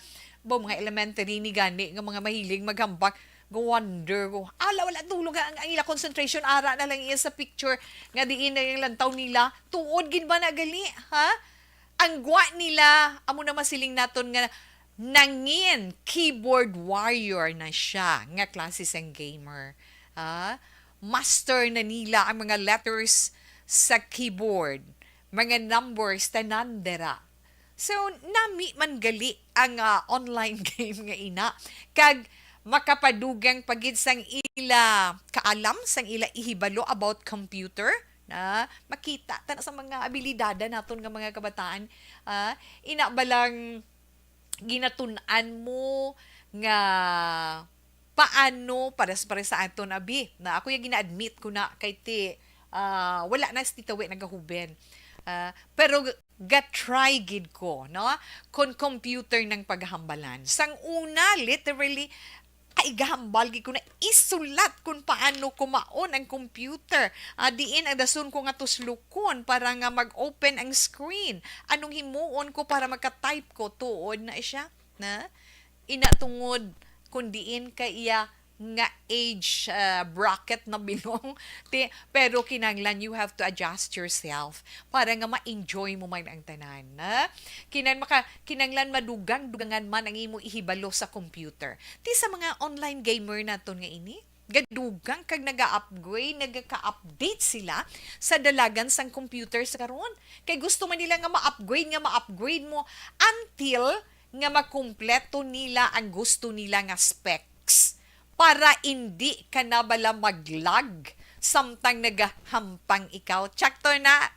elementary ni gani nga mga mahilig maghambak, go wonder ko, wala tulog ang ila concentration, ara na lang iya sa picture nga diin na yung lantaw nila, tuod gin ba na gali, ang gwa nila, amo na masiling naton nga nangin keyboard warrior na siya nga klase sang gamer. Master na nila ang mga letters sa keyboard, mga numbers tanandera. So nami man gali ang online game nga ina, kag makapadugang pagid sang ila kaalam sang ila ihibalo about computer, na makita ta sa mga abilidad naton nga mga kabataan, ina balang ginatun-an mo nga paano para sa aton abi, na ako yung gina-admit ko na kay ti wala na si Tita We nagahuben, pero ga-try gid ko, no, kon computer ng paghambalan. Sang una literally igahambal gid ko na isulat kung paano kumaon ang computer. Diin ang dason ko nga tuslukon para nga mag-open ang screen. Anong himuon ko para magka-type ko, tuod na siya, na inatungod kung diin ka iya nga age bracket na bilong, pero kinanglan you have to adjust yourself para nga ma-enjoy mo man ang tanan, na kinanglan dugangan man ang imo ihibalo sa computer. Ti sa mga online gamer naton nga ini, gadugang kag naga-upgrade, nagaka-update sila sa dalagan sang computer sa karon. Kay gusto man nila nga ma-upgrade mo until nga makumpleto nila ang gusto nila nga specs, para hindi ka na bala mag-lag samtang nagahampang ikaw. Tsakto na.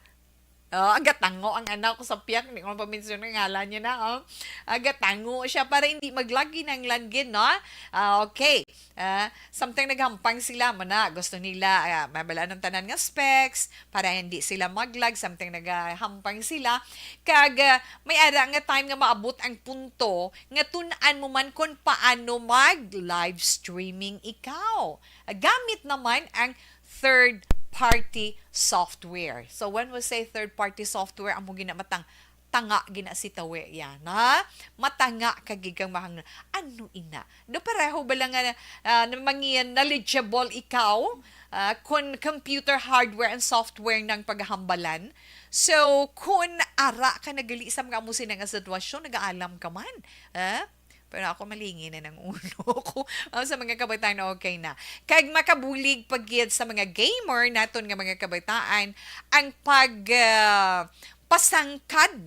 Agatango ang anak ko sa piyak. Hindi ko mapaminsyon ng ngalan niya na. Agatango siya para hindi maglagi ng langgin, no? Okay. Samtang naghampang sila, gusto nila mabala ng tanan nga specs para hindi sila maglag. Samtang naghampang sila. Kag may ara nga time nga maabot ang punto nga tunan mo man kung paano mag-live streaming ikaw. Gamit naman ang third-party software. So when we say third-party software, amo ginamatang tanga gina si Tawe yan, ha? Matanga kagigang mahang ano ina. Do pareho ba lang mangiyan knowledgeable ikaw kung computer hardware and software ng paghambalan. So kung ara ka nagali sa mga amusin ng sitwasyon, nag-aalam ka man, pero ako malingin na ng ulo ko. Sa mga kabataan, okay na. Kag makabulig pagid sa mga gamer naton nga mga kabataan, ang pasangkad,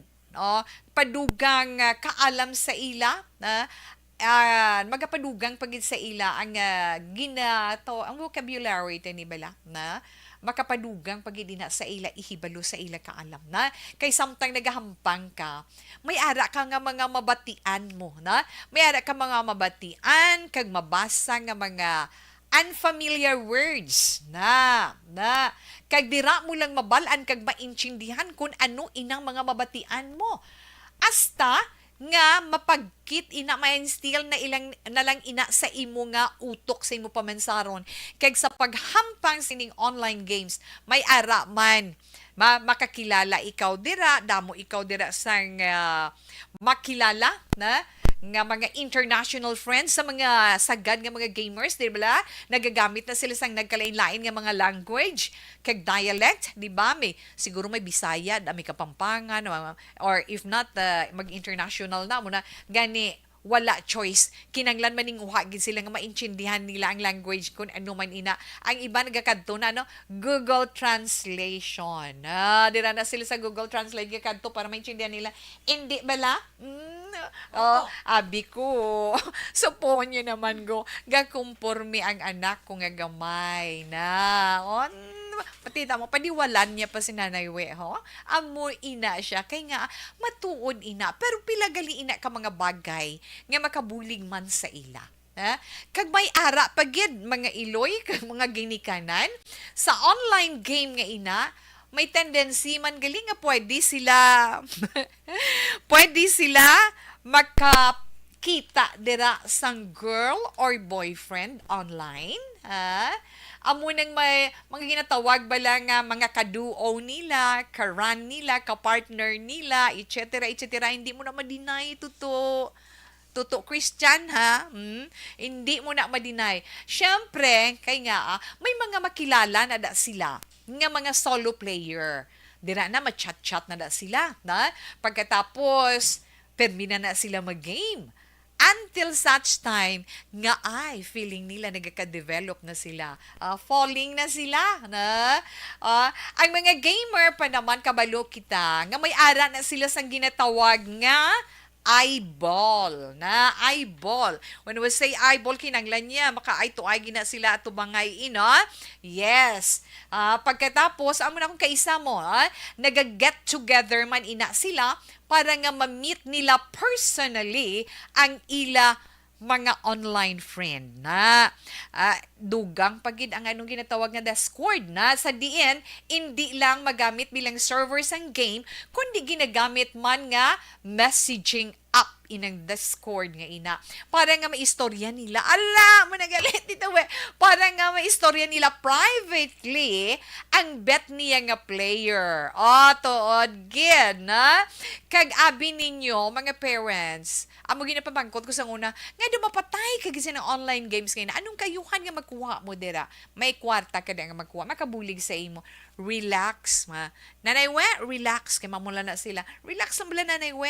padugang kaalam sa ila, magapadugang pagid sa ila ang ang vocabulary ni bala, na makapadugang pagid na sa ila ihibalo sa ila kaalam, na kay samtang nagahampang ka, may ara ka nga mga mabatian mo, na may ara ka mga mabatian kag mabasa nga mga unfamiliar words na kag dira mo lang mabalaan kag maintindihan kung ano inang mga mabatian mo, hasta nga mapagkit ina ma-instill na ilang nalang ina sa imo nga utok sa imo pamansaron. Kag sa paghampang sining online games, may ara man makakilala ikaw dira, damo ikaw dira sang makilala, na nga mga international friends sa mga sagad nga mga gamers, di ba? Nagagamit na sila sang nagkalain-lain nga mga language, kag dialect, di ba? Siguro may Bisaya, may Kapampangan, or if not, mag-international na muna, gani, wala choice. Kinanglan maning uhagin sila nga maintindihan nila ang language kung ano man ina. Ang iba nagakadto na, Google Translation. Dira na sila sa Google Translate gakadto para maintindihan nila. Hindi bala? Abi ko. So, po niya naman go. Gakumpormi ang anak ko nga gamay na. Pati mo, padiwalan niya pa si Nanay We, Amo ina siya. Kaya nga, matuod ina. Pero pila gali ina ka mga bagay nga makabulig man sa ila. Kag may ara pagid mga iloy, kag mga ginikanan, sa online game nga ina, may tendency man gali nga pwede sila makakita dira sang girl or boyfriend online. Amo nang may mga ginatawag bala nga mga kaduo nila, karan nila, kapartner nila, etc. Hindi mo na ma-deny Tuto Christian, Hindi mo na ma-deny. Siyempre, kay nga, may mga makilala na da sila, nga mga solo player. Dira na, ma-chat-chat na da sila. Pagkatapos, permi na sila mag-game. Until such time nga feeling nila nagka-develop na sila. Falling na sila. Ang mga gamer pa naman, kabalo kita, nga may ara na sila sang ginatawag nga eyeball. Eyeball. When we say eyeball, kinanglan niya, maka-eye to eye gina sila ato bangay Yes. Pagkatapos, amo na kung kaisa mo, naga-get together man ina sila para nga ma-meet nila personally ang ila mga online friend dugang pagid ang anong ginatawag nga Discord sa diin hindi lang magamit bilang servers ang game kundi ginagamit man nga messaging app inang Discord nga ina para nga maistorya nila managalit dito para nga maistorya nila privately ang bet niya nga player tuod gid kag abi ninyo mga parents amo ginapamangkot ko sa una nga dumapatay kag ng online games ngayon anong kayuhan nga magkuha mo dira may kwarta ka nga magkuha makabulig sa imo relax nanay we relax kay mamula na sila relax ang bala nanay we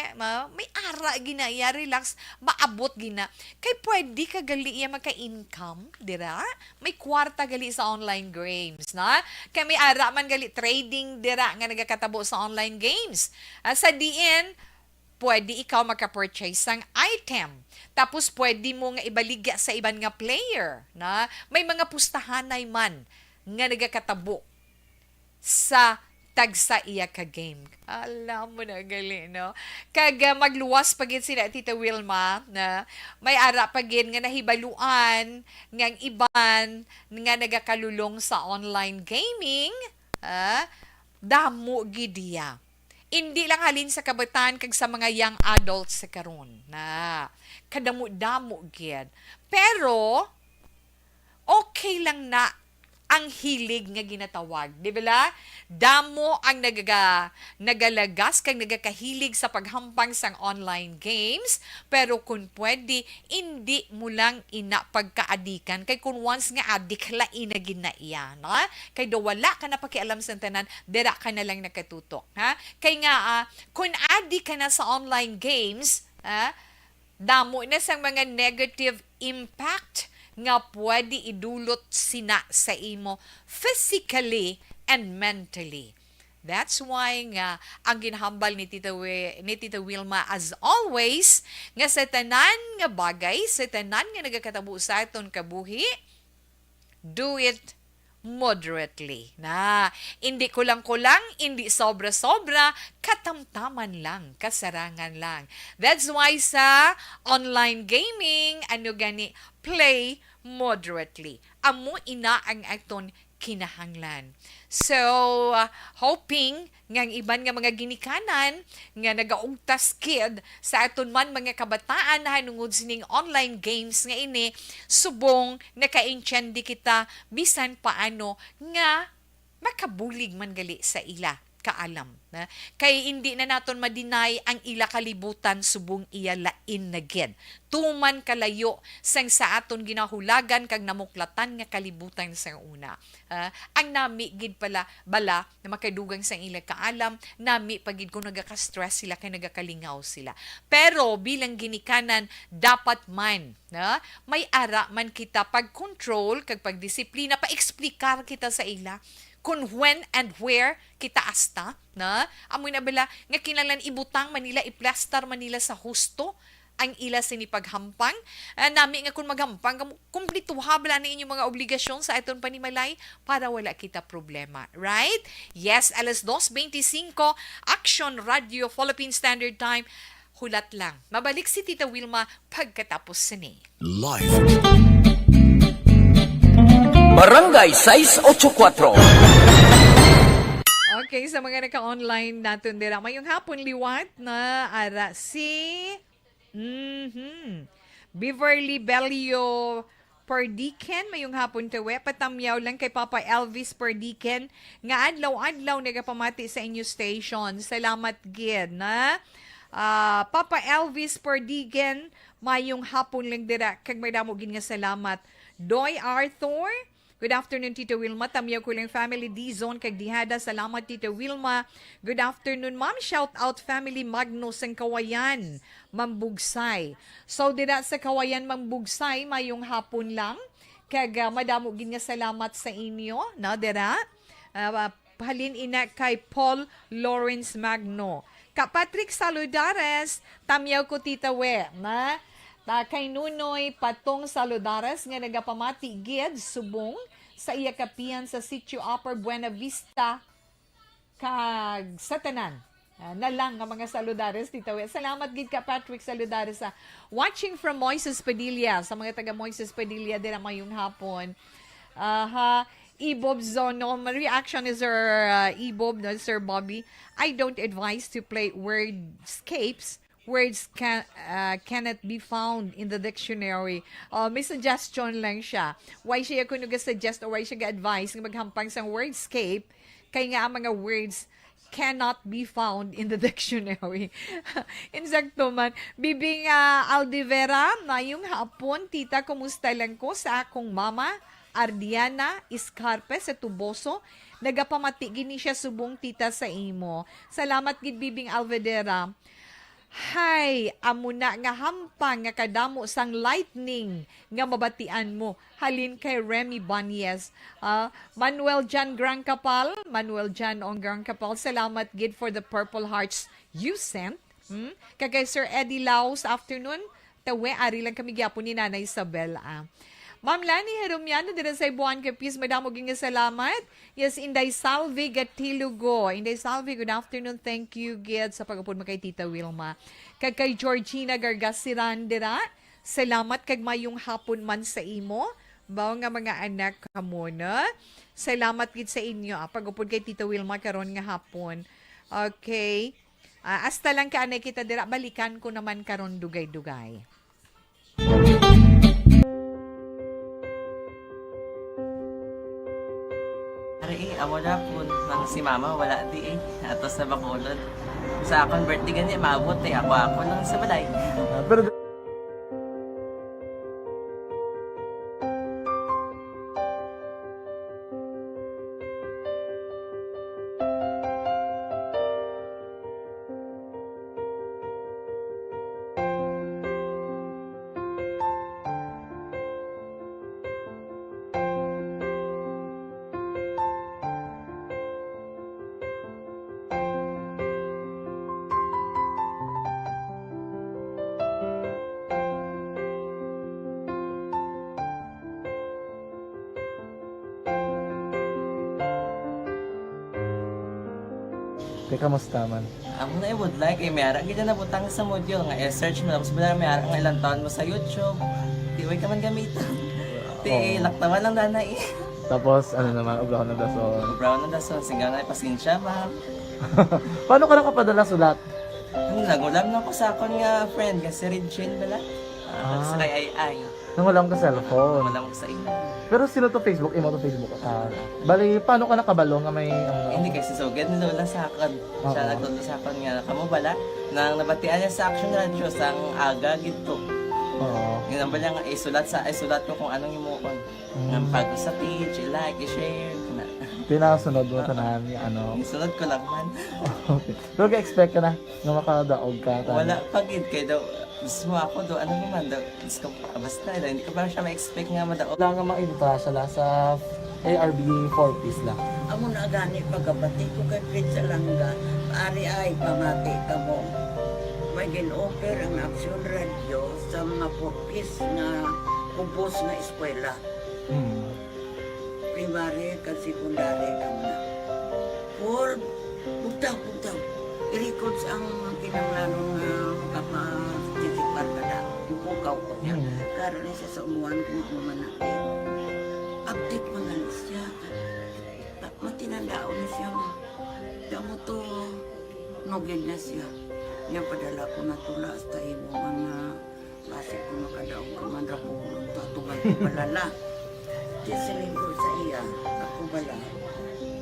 may ara ginaya relax maabot gina kay pwede ka gali iya maka-income dira may kwarta gali sa online games kay may ara man gali trading dira nga nagakatabo sa online games sa diin pwede ikaw maka-purchase sang item. Tapos pwede mo nga ibaligya sa iban nga player may mga pustahanay man nga nagakatabo sa tagsa iya ka game. Alam mo na gali, Kag magluwas pagid sila Tita Wilma na may ara pagid nga nahibaluan ngang iban nga nagakalulong sa online gaming, damo gidiya. Hindi lang halin sa kabataan kag sa mga young adults sa karon kadamo-damo gid. Pero okay lang na ang hilig nga ginatawag. Di ba? Damo ang nagalagas kang nagakahilig sa paghampang sang online games. Pero kung pwede, hindi mo lang ina pagkaadikan. Kay kung once nga adik, lain na ginaiya. Kay do wala ka na pakialam sa tanan, dira ka na lang nakatutok. Kay nga, kung adik ka na sa online games, damo na sang mga negative impact nga pwede idulot sina sa imo physically and mentally. That's why nga ang ginahambal ni Tita Wilma as always nga sa tanan nga bagay, sa tanan nga nagakatabo sa aton kabuhi, do it moderately. Hindi kulang-kulang, hindi sobra-sobra, katamtaman lang, kasarangan lang. That's why sa online gaming, play moderately. Amo ina ang aton kinahanglan. So, hoping ngang iban nga mga ginikanan nga nagaugtas kid sa aton man mga kabataan na hanungod sining online games nga ini subong nakaintiandi kita bisan paano nga makabulig man gali sa ila kaalam. Na? Kay hindi na naton madinay ang ila kalibutan subong iya lain na gid. Tuman kalayo sang sa aton ginahulagan kag namuklatan nga kalibutan sa una. Ang nami gid pala bala na makadugang sang ila kaalam, nami pagid kung nagaka-stress sila kay nagakalingaw sila. Pero bilang ginikanan dapat man may ara man kita pag-control kag pagdisiplina, pa-explicar kita sa ila kung when and where kita asta, amoy na bala nga kinahanglan ibutang manila, iplastar manila sa husto ang ila sinipaghampang. Nami nga kung maghampang, kumplituha bala na inyong mga obligasyon sa aton panimalay para wala kita problema. Right? Yes, alas 2:25, Action Radio, Philippine Standard Time. Hulat lang. Mabalik si Tita Wilma pagkatapos sini. Live. Barangay 684. Okay, sa mga naka-online natin dira, mayong hapon liwat na ara si Beverly Bellio Perdiken, mayong hapon tawe, patamyaw lang kay Papa Elvis Perdiken, nga adlaw-adlaw nagapamati sa inyo station. Salamat gid na. Papa Elvis Perdiken, mayong hapon lang dira, kag may damo gid nga salamat. Doy Arthur, good afternoon, Tita Wilma. Tamyaw ko lang family D-Zone kag Dihada. Salamat, Tita Wilma. Good afternoon, Ma'am. Shout out family Magnus ang Kawayan, Mambugsay. So, dira sa Kawayan, Mambugsay, mayong hapon lang. Kag madamo gid nga salamat sa inyo. Na, dira. Halin ina kay Paul Lawrence Magno. Ka Patrick Saludares, tamyaw ko, Tita We. Na, kay Nunoy Patong Saludares nga nagapamati gid subong sa iya kapihan sa Sitio Upper Buena Vista kag Satanan. Na lang nga mga Saludares dito. Salamat gid ka Patrick Saludares sa watching from Moises Padilla, sa mga taga Moises Padilla dira mayong hapon. Ebob Zono, my reaction is Ebob, no, Sir Bobby. I don't advise to play wordscapes. Words cannot be found in the dictionary. May suggestion lang siya. Why siya kung nag-suggest or why siya ga-advise nga maghampang sang wordscape kay nga ang mga words cannot be found in the dictionary. Insakto man. Bibing Aldivera, mayong hapon, tita, kumusta lang ko sa akong mama, Ardiana Iscarpe sa Tuboso. Nagapamati gini siya subong tita sa imo. Salamat gid Bibing Alvedera. Hay, amo na nga hampang nga kadamo sang lightning nga mabatian mo. Halin kay Remy Banyes. Manuel Jan Grangkapal, Manuel Jan on Grangkapal, salamat gid for the purple hearts you sent. Kagay Sir Eddie Laos, afternoon. Tawe, ari lang kami gyapon ni Nanay Isabel. Ma'am Lani Herumiano, dira sa Ibuan Kapis, madamo ging salamat. Yes, Inday Salvi Gatilugo. Inday Salvi, good afternoon. Thank you, Gid, sa pag-upod mo kay Tita Wilma. Kay Georgina Gargasiran, dira. Salamat kag mayong hapon man sa imo. Bao nga mga anak kamo na. Salamat gid sa inyo. Pag-upod kay Tita Wilma karon nga hapon. Okay. Hasta lang ka anay kita dira. Balikan ko naman karon dugay-dugay. Amo na po, nang si mama wala di atos na bakulod. Sa akong birthday gani, maabot ako lang sa balay. Pero kamusta man? Amo na would like kay Mera gid na butang sa module nga search mo tapos bala Mera nga ilang taon mo sa YouTube. Di way ka man gamitan. Ti laktawan lang nanay. Tapos ano naman, ubra na dason. Brown na dason singa na pasensya ma'am. Paano ka nakapadala sulat? Nagulam na ko sa akon nga friend nga si Regine bala. Sa ay. Nangulam ka cellphone. Wala mo sa imo. Pero sino to Facebook? Imo to Facebook. Bali, paano ka nakabalo nga may... Hindi kasi so get ni Lola sa akin. Siya Oo. nagtulo sa akin nga kamo bala nang nabatian niya sa Action Radio sang aga gito. Oo. Yun ang bala nga isulat ko kung anong imukon. Nga pag sa page, i-like, i-share. Na. Pinasunod mo tanan yung ano. Isunod ko lang man. Okay. Pero ka-expect ka na nga makadaog ka. Wala pagid kay daw. Gusto mo ako daw, ano naman daw. Gusto ko, basta hindi ko pa siya ma-expect nga madaog. Wala nga ma-invita siya sa ARB 4-piece lang. Amo na gani pagkabati ko kay Prince Alanga, ari ay pamati ka mo. May gin-offer ang Action Radio sa mga purpose na kumpos na eskwela. Primary kag secondary ka na. For bugtaw. I-record sa ang kinanglanon nga kapag-titikpar ka na. Yung pukaw ko niya. Karoon niya siya sa umuwan kung umanapin. Update mga siya. Matinandao na siya. Damo to, nugid na siya. Yan padala ko na tula hasta imo mga klase ko makadaog ka man rapulong to atugan ko balala. Di siling ko sa iya, ako bala.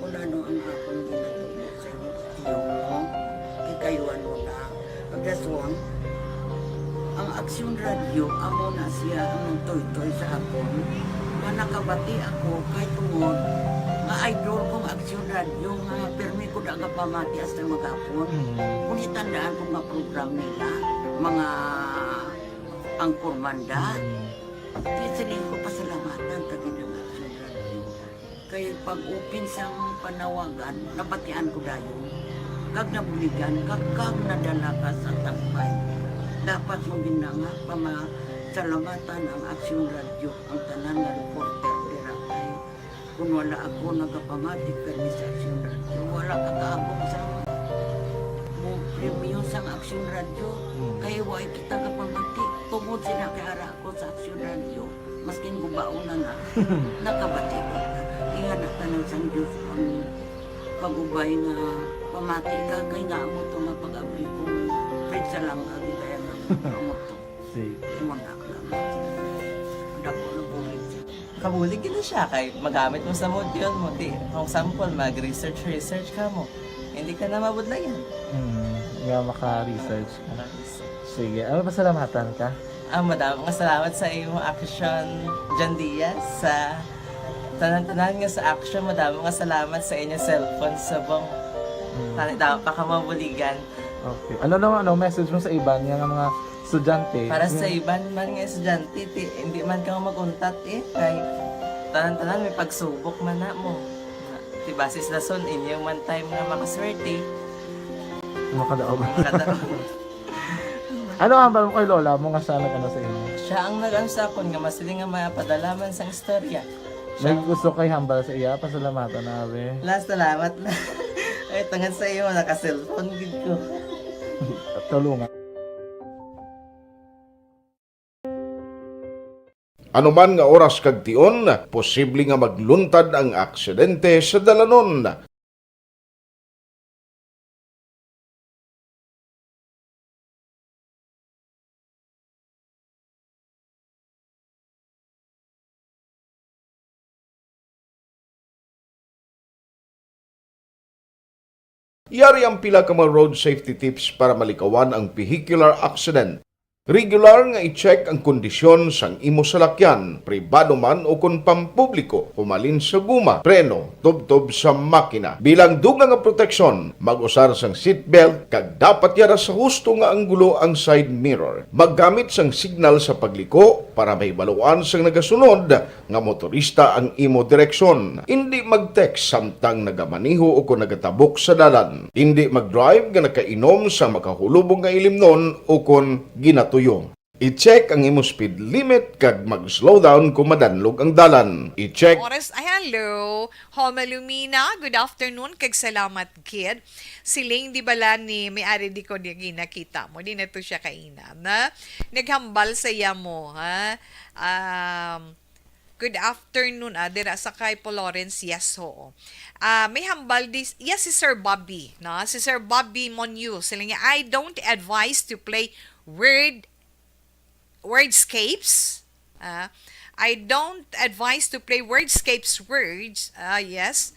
Kung ano ang akong ginatulog sa iyo, tiyo mo, kikayuan mo na. Pagdaswang, ang Action Radio, amo na siya ang toy-toy sa akon. Manakabati ako kay tungod nga idol kong Action Radio nga permi ko daga pamati hasta magapon. Kung itandaan ko nga program nila, mga angkor manda, tisiling ko pasalamatan tagin ng Action Radio. Kaya pag-upin sa panawagan, nabatian ko dayon. Kag nabuligan, kag nadala ka sa tampay. Dapat mo ginanga pamasalamatan ang Action Radio, ang tanan nga reporter dirakay. Kung wala ako nagapamati permi sa Action Radio, wala kakaabot sa premium sa Action Radio. Kaya wala kita kapamati. Tungod sila kay ara ako sa Action Radio, maskin gubauna na, nakabati ko. Iyan na tanong sa Diyos ang pag-ubay nga pamati ka, kay nga mo ito nga pag-abri ko. Fred sa lang, agi kaya nga mo ito. Imandak lang. Dako na bulit siya. Kabulig gina siya kay magamit mo sa module mo. Di, kung sample, mag-research ka mo. Hindi ka na mabudlayan. Nga maka-research ka. Sige, ano pasalamatan ka? Madami nga salamat sa iyong action, John Diaz, sa tanan-tanan nga sa action. Madami nga salamat sa inyong cellphone sa bong. Dapat pa ka mabuligan. Okay. Ano naman, message mo sa iban nga mga estudyante? Para sa iban man nga estudyante, hindi man ka maguntat kay tanan-tanan may pagsubok man na mo. Basis na son, inyong man time nga makaswerte. Makadaog. Ano ang mo kay Lola mo nga siya nag-ano sa inyo? Siya ang nag-ano sa akon nga masiling nga mapadalaman sa istorya. May gusto kay hambal sa iya, pasalamatan na be. Last salamat na. Ay, tangan sa iyo, naka-cellphone gid ko. Tulungan. Anuman nga oras kag tion, posible nga magluntad ang aksidente sa dalanon. Yari ang pila ka mga road safety tips para malikawan ang vehicular accident. Regular nga i-check ang kondisyon sang imo salakyan, pribado man o kung pampubliko, humalin sa guma, preno, tubtob sa makina. Bilang dugang nga proteksyon, mag-usar sang seatbelt, kag dapat yara sa husto nga anggulo ang side mirror. Maggamit sang signal sa pagliko para may baluan sang nagasunod nga motorista ang imo direksyon. Hindi mag-text samtang nagamaniho o kung nagatabok sa dalan. Hindi mag-drive nga nakainom sa makahulubong nga ilimnon o kung ginato tuyo. I-check ang imo speed limit kag mag-slow down kung madanlog ang dalan. I-check. Oras, hello. Homalumina, good afternoon. Kag salamat, kid. Siling di bala ni may-ari di ko di ginakita mo. Di na to siya kainan. Na? Naghambal sa iya mo. Ha? Good afternoon. Dira sa kay Paul Lawrence. Yes, ho. May hambal dis. Yes, si Sir Bobby. No? Si Sir Bobby Monyu. Siling niya, I don't advise to play wordscapes I don't advise to play wordscapes words. Yes.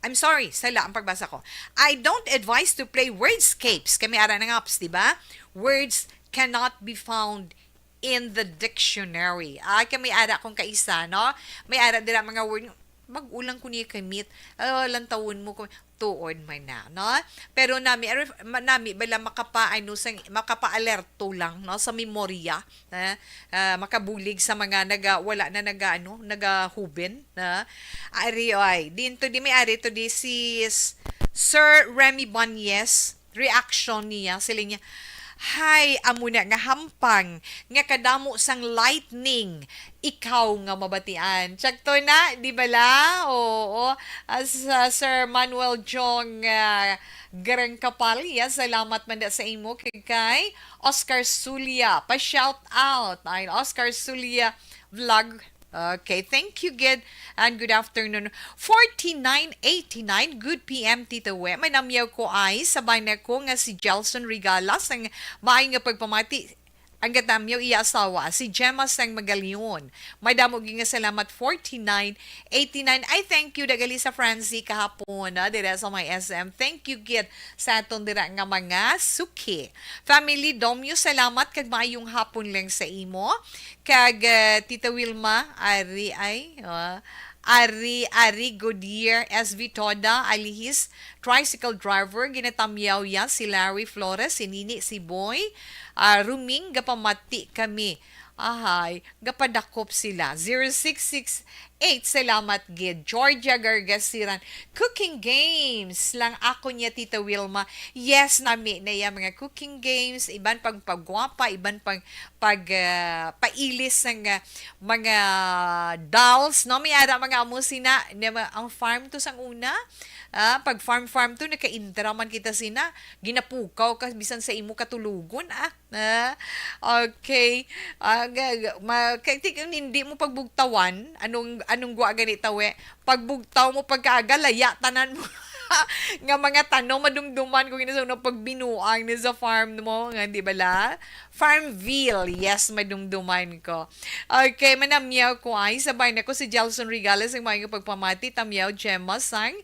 I'm sorry, sala ang pagbasa ko. I don't advise to play wordscapes. Kami ara ng apps, di ba? Words cannot be found in the dictionary. Kami ara kung kaisa, no? May ara dira mga word, mag-ulang ko niya kamit, lantawon mo ko, tuon man na, no? Pero nami bala makapa-alerto lang, no? Sa memorya, makabulig sa mga wala na nagahubin, na ari ay, dinto di may ari to di si Sir Remy Banyes, reaction niya, sila niya, hay, amo na nga hampang, nga kadamo sang lightning, ikaw nga mabatian. Tsakto na, di ba la? Oo. As Sir Manuel Jong Garang Kapal, salamat man sa imo kay Oscar Sulia. Pa-shout out. Ay, Oscar Sulia vlog. Okay, thank you, Gid, and good afternoon. 4989, good PM, Tita We. May namyaw ko ay, sabay na ko nga si Jelson Regalas, ang maay nga pagpamati. Ang gatamyaw iya asawa, si Gemma Sang Magalion. May damo nga salamat, 4989. I thank you, dagali sa Francie kahapon, dira sa may SM. Thank you, Gid, sa atong dira nga mga suki. Family Domyo, salamat, kag maayong hapon lang sa imo. Kag Tita Wilma, Ari Goodyear, SV Toda, Alihis, tricycle driver, ginatamyaw ya, si Larry Flores, si Nini, si Boy, Ruming, gapamati kami. Ahay, gapadakop sila. 0668, salamat gid. Georgia Gargasiran, cooking games lang ako niya, Tita Wilma. Yes, nami na yan, mga cooking games, iban pang pagwapa, iban pang pailis ng mga dolls, no? May ara mga amusina, ang farm to sang una, pag farm to, naka-intraman kita sina, ginapukaw ka, bisan sa imo katulugon, okay, hindi mo pagbugtawan, anong gwa ganita we, pagbugtaw mo pagkaagalaya, tanan mo, nga mga tanong madumduman kung ginasawang pagbinuang ni sa farm mo, nga di ba la? Farmville, yes, madumduman ko. Okay, manamyaw ko ay, sabay na ko si Jelson Regales, ang mga pagpamati, tamyaw, Gemma, sang,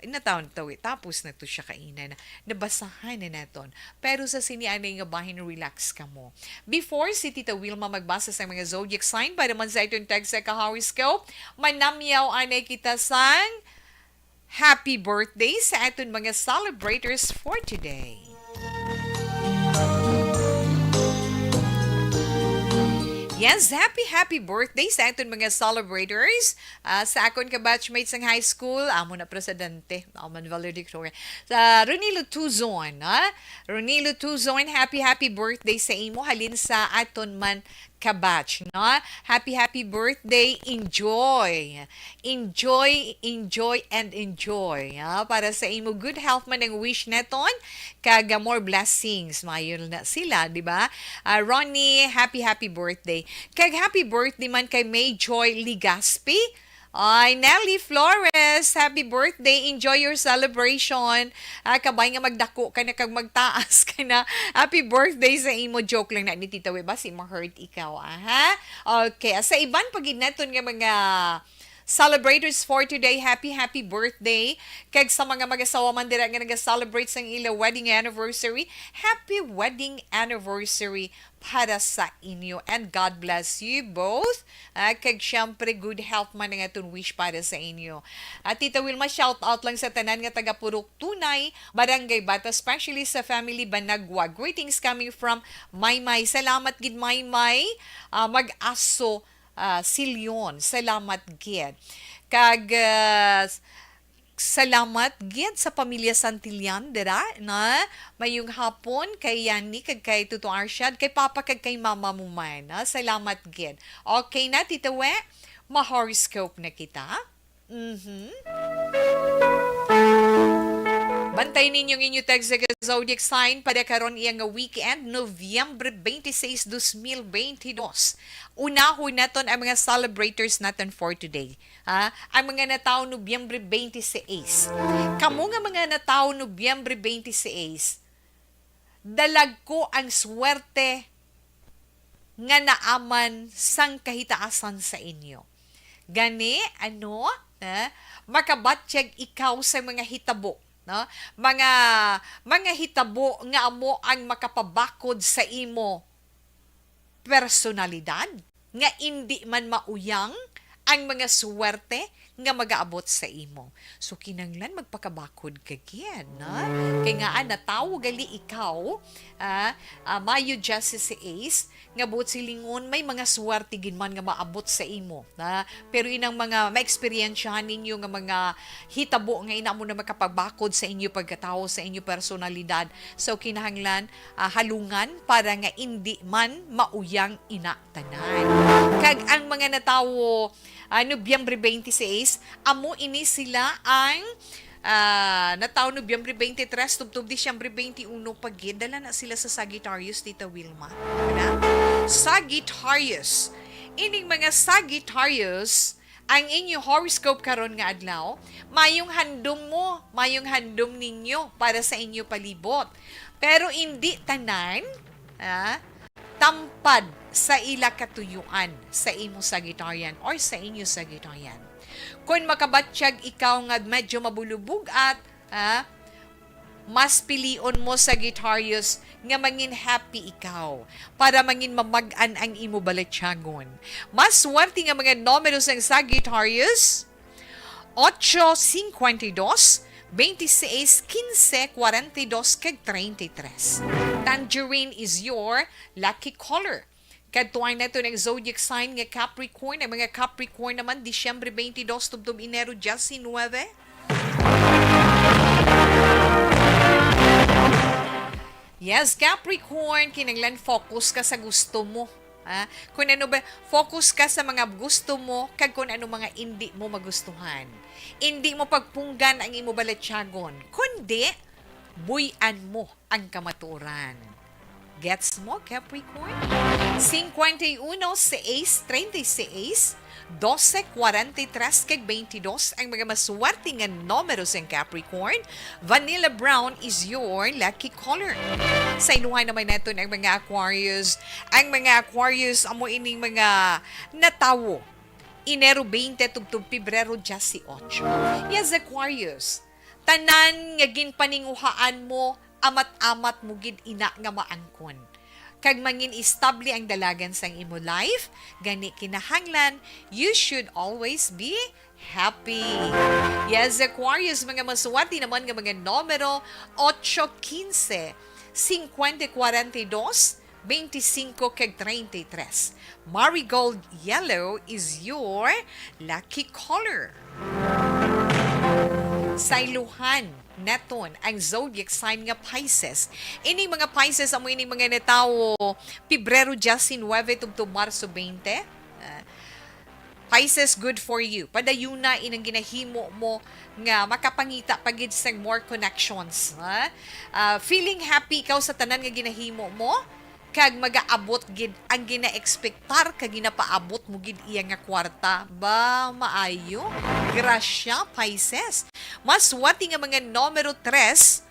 nataon to tapos na to siya kainan, nabasahan na naton. Pero sa sinianay nga bahin, relax ka mo. Before si Tita Wilma magbasa sa mga zodiac sign, para man sa itong text sa kahoroscope, manamyaw anay kita sang happy birthday sa aton mga celebrators for today. Yes, happy birthday sa aton mga celebrators. Sa akon ka batchmates ng high school, amo na presidente, Alman Valedictorian. Sa Ronilo Tuzon, Ronilo Tuzon, happy birthday sa imo, halin sa aton man kabatch, no? Happy birthday. Enjoy, para sa imo good health man ang wish neton, kag more blessings mayon na sila, di ba? Ronnie, happy birthday. Kag happy birthday man kay May Joy Ligaspi. Ay, Nelly Flores, happy birthday. Enjoy your celebration. Kabay nga magdako ka na kag magtaas ka na. Happy birthday sa imo. Joke lang na ni Tita We ba? Si ma-hurt ikaw, ha? Okay. Sa iban, pag inaton nga mga celebrators for today, happy birthday. Kag sa mga mag-asawa man dira nga nag-celebrate sa ila wedding anniversary, happy wedding anniversary para sa inyo. And God bless you both. Kag syempre, good health man nga itong wish para sa inyo. Tita Wilma, shout out lang sa tanan nga taga Purok Tunay, Barangay Bata, especially sa family Banagwa. Greetings coming from Maymay. Salamat gid Maymay. Mag-aso Silyon. Salamat gid. Kag salamat gid sa pamilya Santillan dira na mayong hapon kay Yani kag kay Tuto Arshad, kay Papa kag kay Mama mo man. Salamat gid. Okay na, Tita We? Ma-horoscope na kita. Bantay ninyong inyo text sa zodiac sign para karon iya nga weekend, Nobyembre 26, 2022. Unahon naton ang mga celebrators natin for today. Ang mga nataw Nobyembre 26. Kamu nga mga nataw Nobyembre 26, dalag ko ang swerte nga naaman sang kahitaasan sa inyo. Gani, makabatyag ikaw sa mga hitabo. No? Mga hitabo nga amo ang makapabakod sa imo personalidad, nga hindi man mauyang ang mga swerte nga magaabot sa imo. So, kinanglan magpakabakod ka gyan, na? Kaya nga, natawo gali ikaw, Mayo Justice si Ace, nga buot silingon, may mga swerte ginman nga maabot sa imo. Na? Pero inang mga ma-experiensyahan ninyo nga mga hitabo nga ina mo na makapabakod sa inyo pagkatao, sa inyo personalidad. So, kinahanglan, halungan para nga hindi man mauyang inaktanan. Kag ang mga natawo, Nobyembre 26, amo ini sila ang nataw Nobyembre 23, tubtob Disyembre 21, pagid, dala na sila sa Sagittarius, Tita Wilma. Sagittarius. Ining mga Sagittarius, ang inyo horoscope karon nga adlaw, mayong handom mo, mayong handom ninyo para sa inyo palibot. Pero hindi tanan, tampad sa ila katuyuan sa imo Sagittarian or sa inyo Sagittarian. Kung makabatsyag ikaw nga medyo mabulubog at mas pilion mo Sagittarius nga mangin happy ikaw para mangin mamag-an ang imo balatsyagon. Mas swerte nga mga numero sa Sagittarius: 8, 52, 26, 15, 42, kag 33. Tangerine is your lucky color. Kadtuan na ito ng zodiac sign nga Capricorn. Ang mga Capricorn naman, Disyembre 22, tubtob Enero 19. Yes, Capricorn, kinanglan focus ka sa gusto mo. Kung ano ba, focus ka sa mga gusto mo, kag kung ano mga hindi mo magustuhan. Hindi mo pagpunggan ang imo balatsyagon, kundi buyan mo ang kamaturan. Gets mo, Capricorn? 51, 6, 36, 12, 43, kag 22 ang mga maswerte nga numero sa Capricorn. Vanilla brown is your lucky color. Sa inuhan naman natin ang mga Aquarius. Ang mga Aquarius, amo ining mga natawo. Enero 20, tubtub Pebrero 18. Yes, Aquarius. Tanan nga ginpaninguhaan mo, amat-amat mo gid ina nga maangkon. Kag mangin istabli ang dalagan sang imo life, gani kinahanglan, you should always be happy. Yes, Aquarius, mga maswati naman nga mga numero: 8, 15, 50, 42, 25, kag 33. Marigold yellow is your lucky color. Sa iluhan neton ang zodiac sign nga Pisces. Ini mga Pisces, amo ini mga netawo Pebrero 19 tubtob Marso 20. Pisces, good for you. Padayuna inang ginahimo mo nga makapangita pagid sa more connections. Feeling happy ikaw sa tanan nga ginahimo mo, kag magaabot gid ang gina-expectar kag ginapaabot mo gid iya nga kwarta. Ba, maayo. Grasya, Pisces. Maswati nga mga numero 3,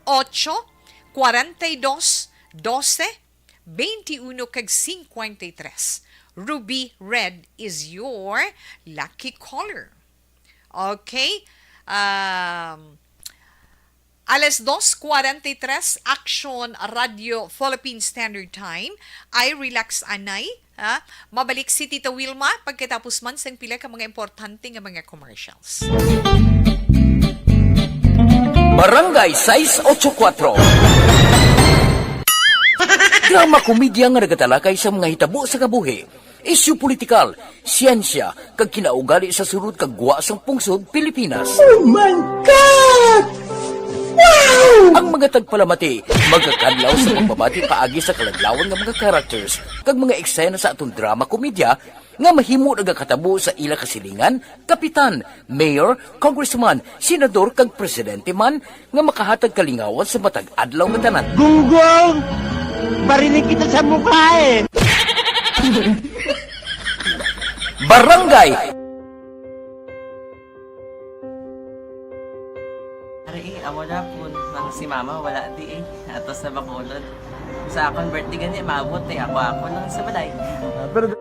8, 42, 12, 21, kag 53. Ruby red is your lucky color. Okay? Alas 2:43, Action Radio Philippine Standard Time. I relax anay. Mabalik si Tita Wilma pagkatapos man sang pila ka mga importante nga mga commercials. Barangay 684. Drama komedya nga nagatalakay sa mga hitabo sa kabuhi, isyu politikal, siyensya, kag kinaugali sa surut kag guwa sang pungsod Pilipinas. Oh my God! Wow! Ang mga tagpalamati, magkakadlaw sa pagbabati paagi sa kalaglawan ng mga characters kag mga eksena sa atong drama komedya nga mahimo nagakatabo sa ila kasilingan, kapitan, mayor, congressman, senador kag presidente man nga makahatag kalingawan sa matag adlaw nga tanan. Gunggong! Barinig kita sa mukha eh! Barangay! Ari, amo na po. Si mama wala di eh. Atos na bakulod. Sa akong birthday gani, maabot eh. Ako lang sa balay. Pero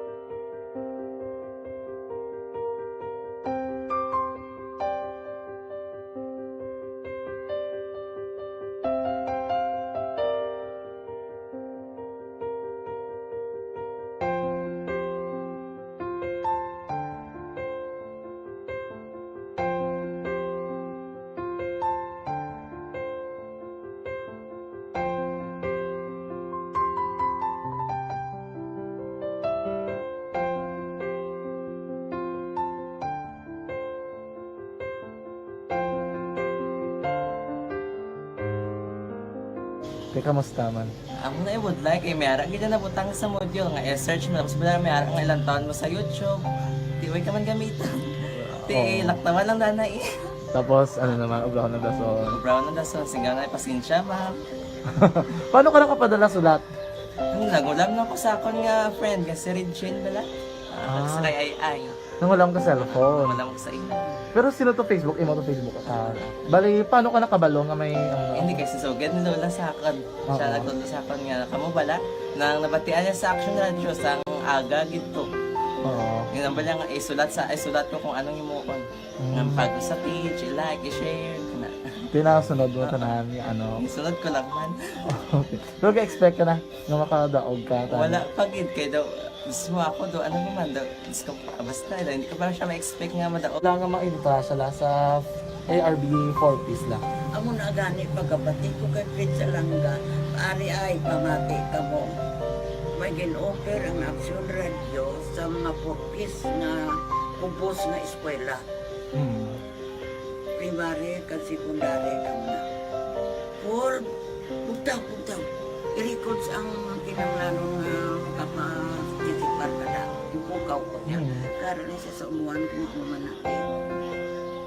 kamusta man? Ako na would like, mayara gid na butang sa module nga i-search mo tapos bala mayara nga ilang taon mo sa YouTube. Di way ka man gamitan. Di laktaman lang nanay. Tapos ano naman, ubra na dason. Brown na dason, singa na pasensya ma'am. Paano ka nakapadala sulat? Nagulam na ko sa akon nga friend nga si Regine bala. Sa kay ay. Nang wala ka cellphone. Wala mo sa imo. Pero sino to Facebook? Imo to Facebook. Bali, paano ka nakabalo nga may... Hindi kasi so good nila sa akin. Siya nagtulo sa akin nga kamo bala nang nabatian niya sa Action Radio sa aga gito. Oo. Yung bala nga isulat ko kung anong imukon. Nang pag sa page, i-like, i-share kana. Pinasunod mo tanan ni ano. Isunod ko lang man. Okay. Pero ka-expect ka na nga makadaog ka. Wala pagid kay daw gusto mo ako do ano naman daw gusto ko basta hindi ko pa siya ma-expect nga madaog. Wala nga maibita siya sa ARB 4-piece lang. Amo na gani pagkabati ko kay Fred sa langga. Ari ay pamati ka mo. May gin-offer ang Action Radio sa mga 4-piece na compose na eskwela. Primary kag secondary ka na. For bugtaw. I-records ang kinanglanong kapatitipar ka na. Yung pukaw ko niya. Karoon siya sa umuan kung ako manakit.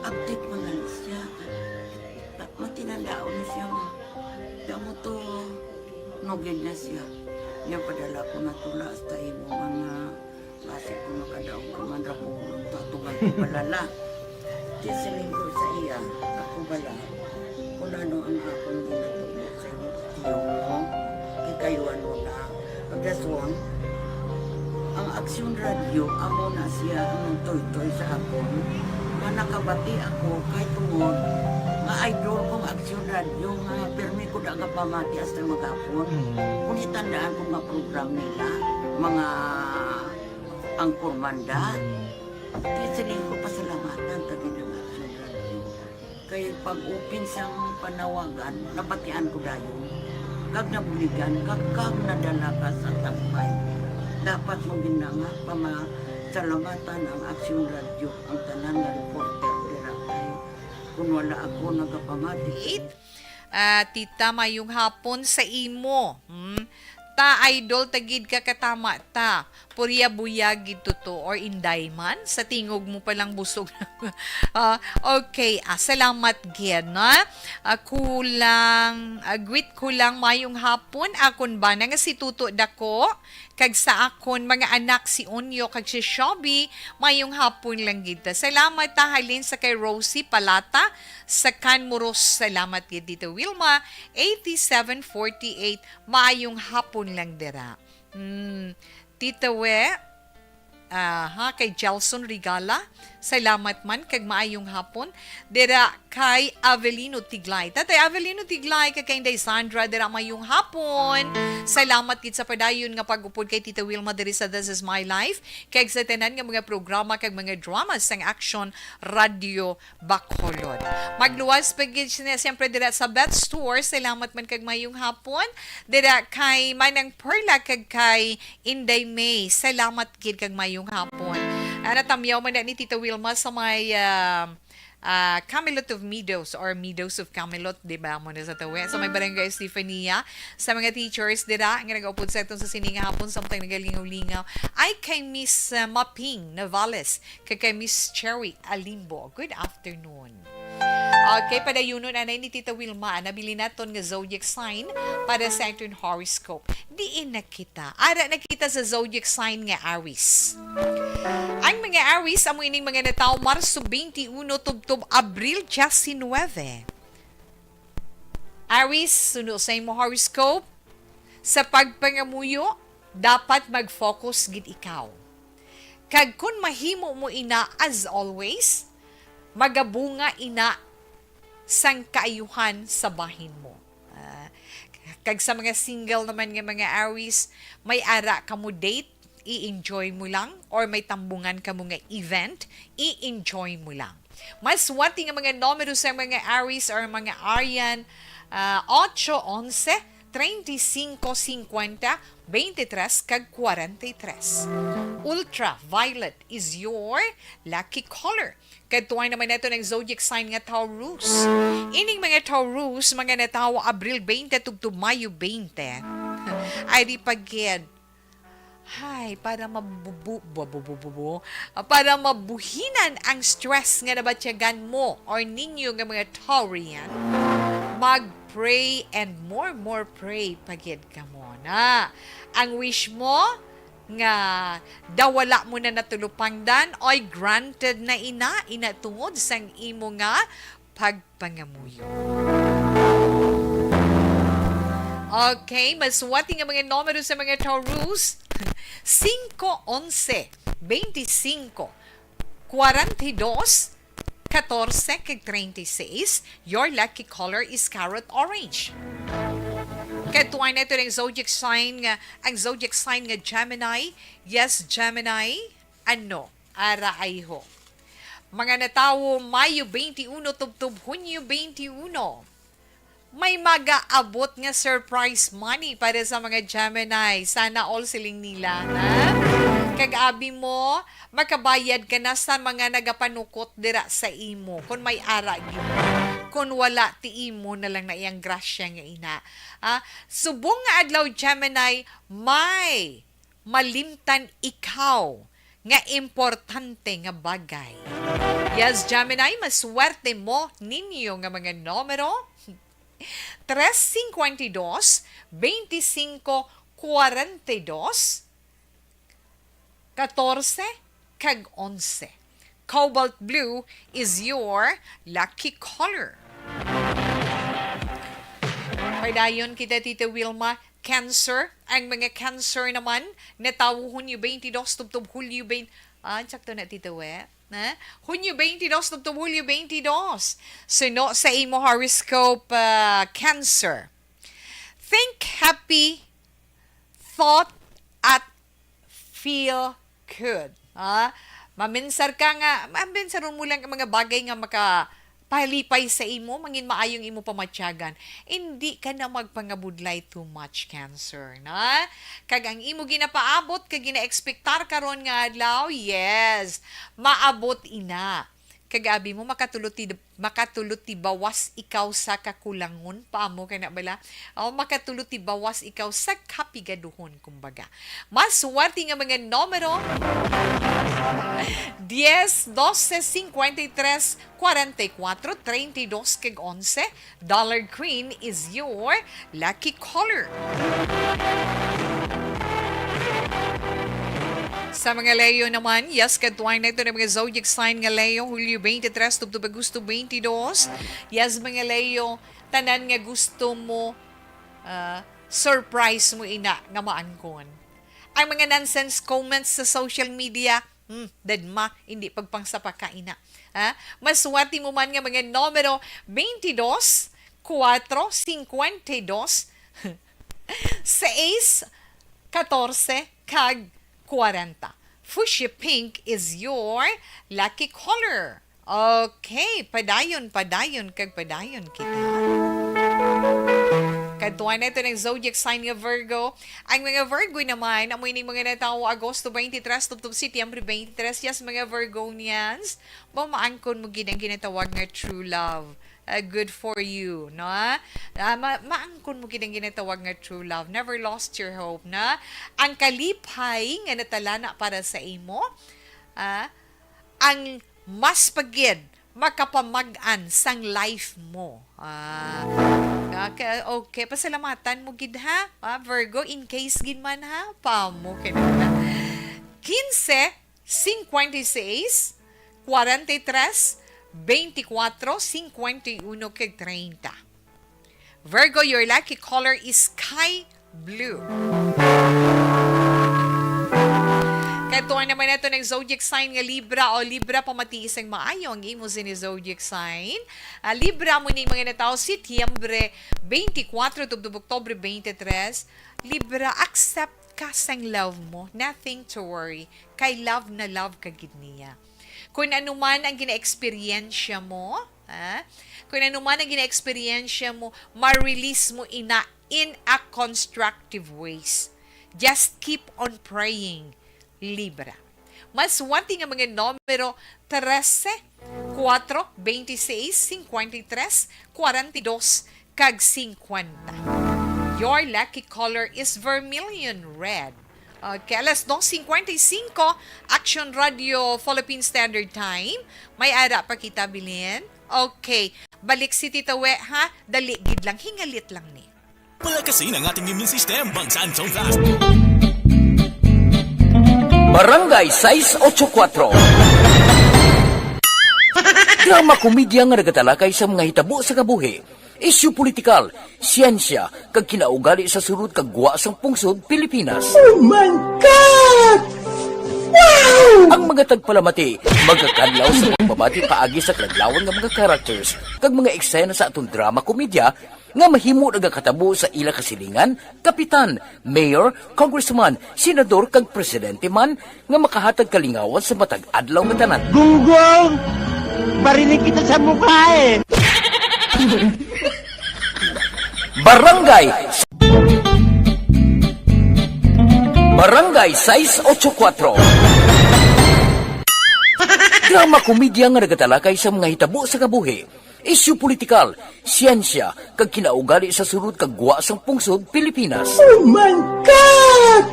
Update mo na siya. Matinandao na siya. Damo to, nugid na siya. Niya padala ko na tula hasta imo mga klase ko makadaog ka man ra po tatugan ko balala. Tisiling ko sa iya, ako bala. Kung ano ang akong ginatulo sa iyo mo, kikayuan mo na. Pagdaswang, ang Action Radio, amo na siya ang toy-toy sa akon. Manakabati ako kay tungod nga idol kong Action Radio nga permi ko daga pamati hasta magapon. Kung itandaan ko nga program nila, mga angkor manda, tisiling ko pasalamatan tagi ng Action Radio. Kaya pag-upin siyang panawagan, nabatian ko dayon. Kag nabuligan, kag nadala ka sa tampay. Dapat mo ginanga pamasalamatan ang Action Radio, ang tanan nga reporter dira kay kung wala ako nagapamati. Tita, mayong hapon sa imo. Ta idol tagid ka katama ta. Purya buyagid to or inday man sa tingog mo palang busog. Okay, salamat gid na. Greet ko lang mayong hapon akon ba nga si Tuto Dako kag sa akon mga anak si Onyo kag si Shelby mayong hapon lang gid ta. Salamat ta halin sa kay Rosie Palata sa Canmuros. Salamat gid dito Wilma 8748 mayong hapon lang dira. Tita We, kay Jelson Rigala, salamat man kag maayong hapon. Dira kay Avelino Tiglay. Tatay Avelino Tiglay kag kay Inday Sandra dira mayong hapon. Salamat gid sa padayon nga pag-upod kay Tita Wilma diri sa This Is My Life. Kag sa tanan nga mga programa kag mga dramas sang Action Radio Bacolod. Magluwas pa gid siya siyempre dira sa Beth Store. Salamat man kag mayong hapon. Dira kay Manang Perla kag kay Inday May. Salamat gid kag mayong hapon. Natamyaw man na ni Tita Wilma sa may Camelot of Meadows or Meadows of Camelot, di ba mo na sa tawi? So may barangay Estefania, sa mga teachers dira nga nag-upod sa itong sa sininga hapon samtang nagalingaw-lingaw ay kay Miss Maping Navales, kay Miss Cherry Alimbo. Good afternoon. Okay, padayunon anay ni Tita Wilma, nabili naton nga zodiac sign para sa ating horoscope. Diin nakita. Ara nakita sa zodiac sign nga Aries. Ang mga Aries, amo ining mga nataw Marso 21 tubtob Abril 19. Aries, suno sa imo horoscope. sa pagpangamuyo, dapat mag-focus gid ikaw. Kag kun mahimo mo ina as always, magabunga ina sang kaayuhan sa bahin mo. Kag sa mga single naman nga mga Aries, may ara ka mo date, i-enjoy mo lang, or may tambungan ka mo nga event, i-enjoy mo lang. Mas wati nga mga numero sa mga Aries or mga Aryan, 8, 11, 35, 50, 23, kag 43. Ultraviolet is your lucky color. Katuwang naman ito ng zodiac sign nga Taurus. Ining mga Taurus, mga natawa Abril 20 tugtog Mayo 20. Ay di pagkid. Hay, para para mabuhinan ang stress nga nabatyagan mo or ninyo nga mga Taurian, mag-pray and more pray pagid ka mo na. Ang wish mo, nga dawala mo na natulupangdan oy granted na ina tungod sang imo nga pagpangamuyo. Okay, maswati nga mga numero sa mga Taurus. 5, 11, 25, 42, 14, kag 36. Your lucky color is carrot orange. Katuwang na ito ng zodiac sign nga, ang zodiac sign nga Gemini. Yes, Gemini. Ara ay ho. Mga natawo Mayo 21 tubtub Hunyo 21. May mag-aabot nga surprise money para sa mga Gemini. Sana all siling nila, na? Kag-abi mo, makabayad ka na sa mga nagapanukot dira sa imo. Kung may ara yun. Kung wala, tiimo na lang na iyang grasya nga ina. Subong nga adlaw Gemini, may malimtan ikaw nga importante nga bagay. Yes, Gemini, maswerte mo ninyo nga mga numero 352, 25, 42, 14, kag 11. Cobalt blue is your lucky color. Padayon kita, Tita Wilma, Cancer. Ang mga Cancer naman, natawo Hunyo 22, tubtub Hulyo 20. Sakto na, Tita We. Hunyo 22, tubtub Hulyo 22. Suno sa imo horoscope, Cancer. Think happy, thought, at feel good. Maminsar ka nga, maminsaron mo lang ang mga bagay nga makapalipay sa imo, mangin maayong imo pamatyagan. Hindi ka na magpangabudlay too much, Cancer, na? Kag ang imo ginapaabot, kag gina-expectar karon nga adlaw, yes, maabot ina. Kagabi mo makatuluti bawas ikaw sa kakulangon paamo kay na bala makatuluti bawas ikaw sa kapigaduhon kumbaga. Maswerte nga mga numero 10, 12, 53, 44, 32 kag 11. Dollar green is your lucky color. Sa mga Leo naman, yes, katuwang na ito ng mga zodiac sign nga Leo, Hulyo 23, tubtub Agosto 22. Yes, mga Leo, tanan nga gusto mo, surprise mo ina nga maangkon. Ang mga nonsense comments sa social media, dadma, hindi pagpangsapa ka ina. Maswati mo man nga mga numero 22, 4, 52, 6, 14, kag 40. Fuchsia pink is your lucky color. Okay, padayon kag padayon kita. Katuan na ito ng zodiac sign nga Virgo. Ang mga Virgo naman, amoy ni mga natawo Agosto 23, tubtub Setyembre 23, yes, mga Virgonians, maangkon mo ginang ginatawag nga true love. Good for you, no? Maangkon mo ginang ginatawag nga true love. Never lost your hope, na? Ang kalipay nga natalana para sa imo, ang mas pagid makapamagan sang life mo. Okay, pasalamatan mo gid ha, Virgo, in case gid man ha, pamo kinala. 15, 56, 43, 24, 51, kag 30. Virgo, your lucky color is sky blue. Kato naman ito ng zodiac sign nga Libra o Libra pamatiis ang maayo ang imo ni zodiac sign. Libra mo ning mga natao Setyembre 24 tubdub Oktubre 23. Libra, accept ka sang love mo. Nothing to worry. Kay love na love ka gid niya. Kung ano man ang gina-experiensya mo, kung ano man ang gina-experiensya mo, ma-release mo in a constructive ways. Just keep on praying. Libra. Mas wanti nga mga numero 13, 4, 26, 53, 42, kag 50. Your lucky color is vermilion red. Okay, alas 2:55, Action Radio Philippine Standard Time. May ara pa kita bilin. Okay, balik si Tita We, ha? Dali, gid lang, hingalit lang ni. Palakasin ang ating immune system, Bangsan Zone Fast. Barangay 684. Drama komedya nga nagatalakay sa mga hitabo sa kabuhi. Isyu politikal, siyensya, kag kinaugali sa surut kag guwa sang pungsod, Pilipinas. Oh my God! Wow! Ang mga tagpalamati, magkakadlaw sa pagbabati paagi sa kadlawan nga mga characters, kag mga eksena sa atong drama komedya, nga mahimo nagakatabo sa ila kasilingan, kapitan, mayor, congressman, senador kag presidente man nga makahatag kalingawan sa matag adlaw nga tanan. Gunggong! Barinig kita sa mukha eh! Barangay 684. Drama komedya nga nagatalakay sa mga hitabo sa kabuhi. Isyu politikal, siyensya, kag kinaugali sa surut kag guwa sang pungsod, Pilipinas. Oh my God!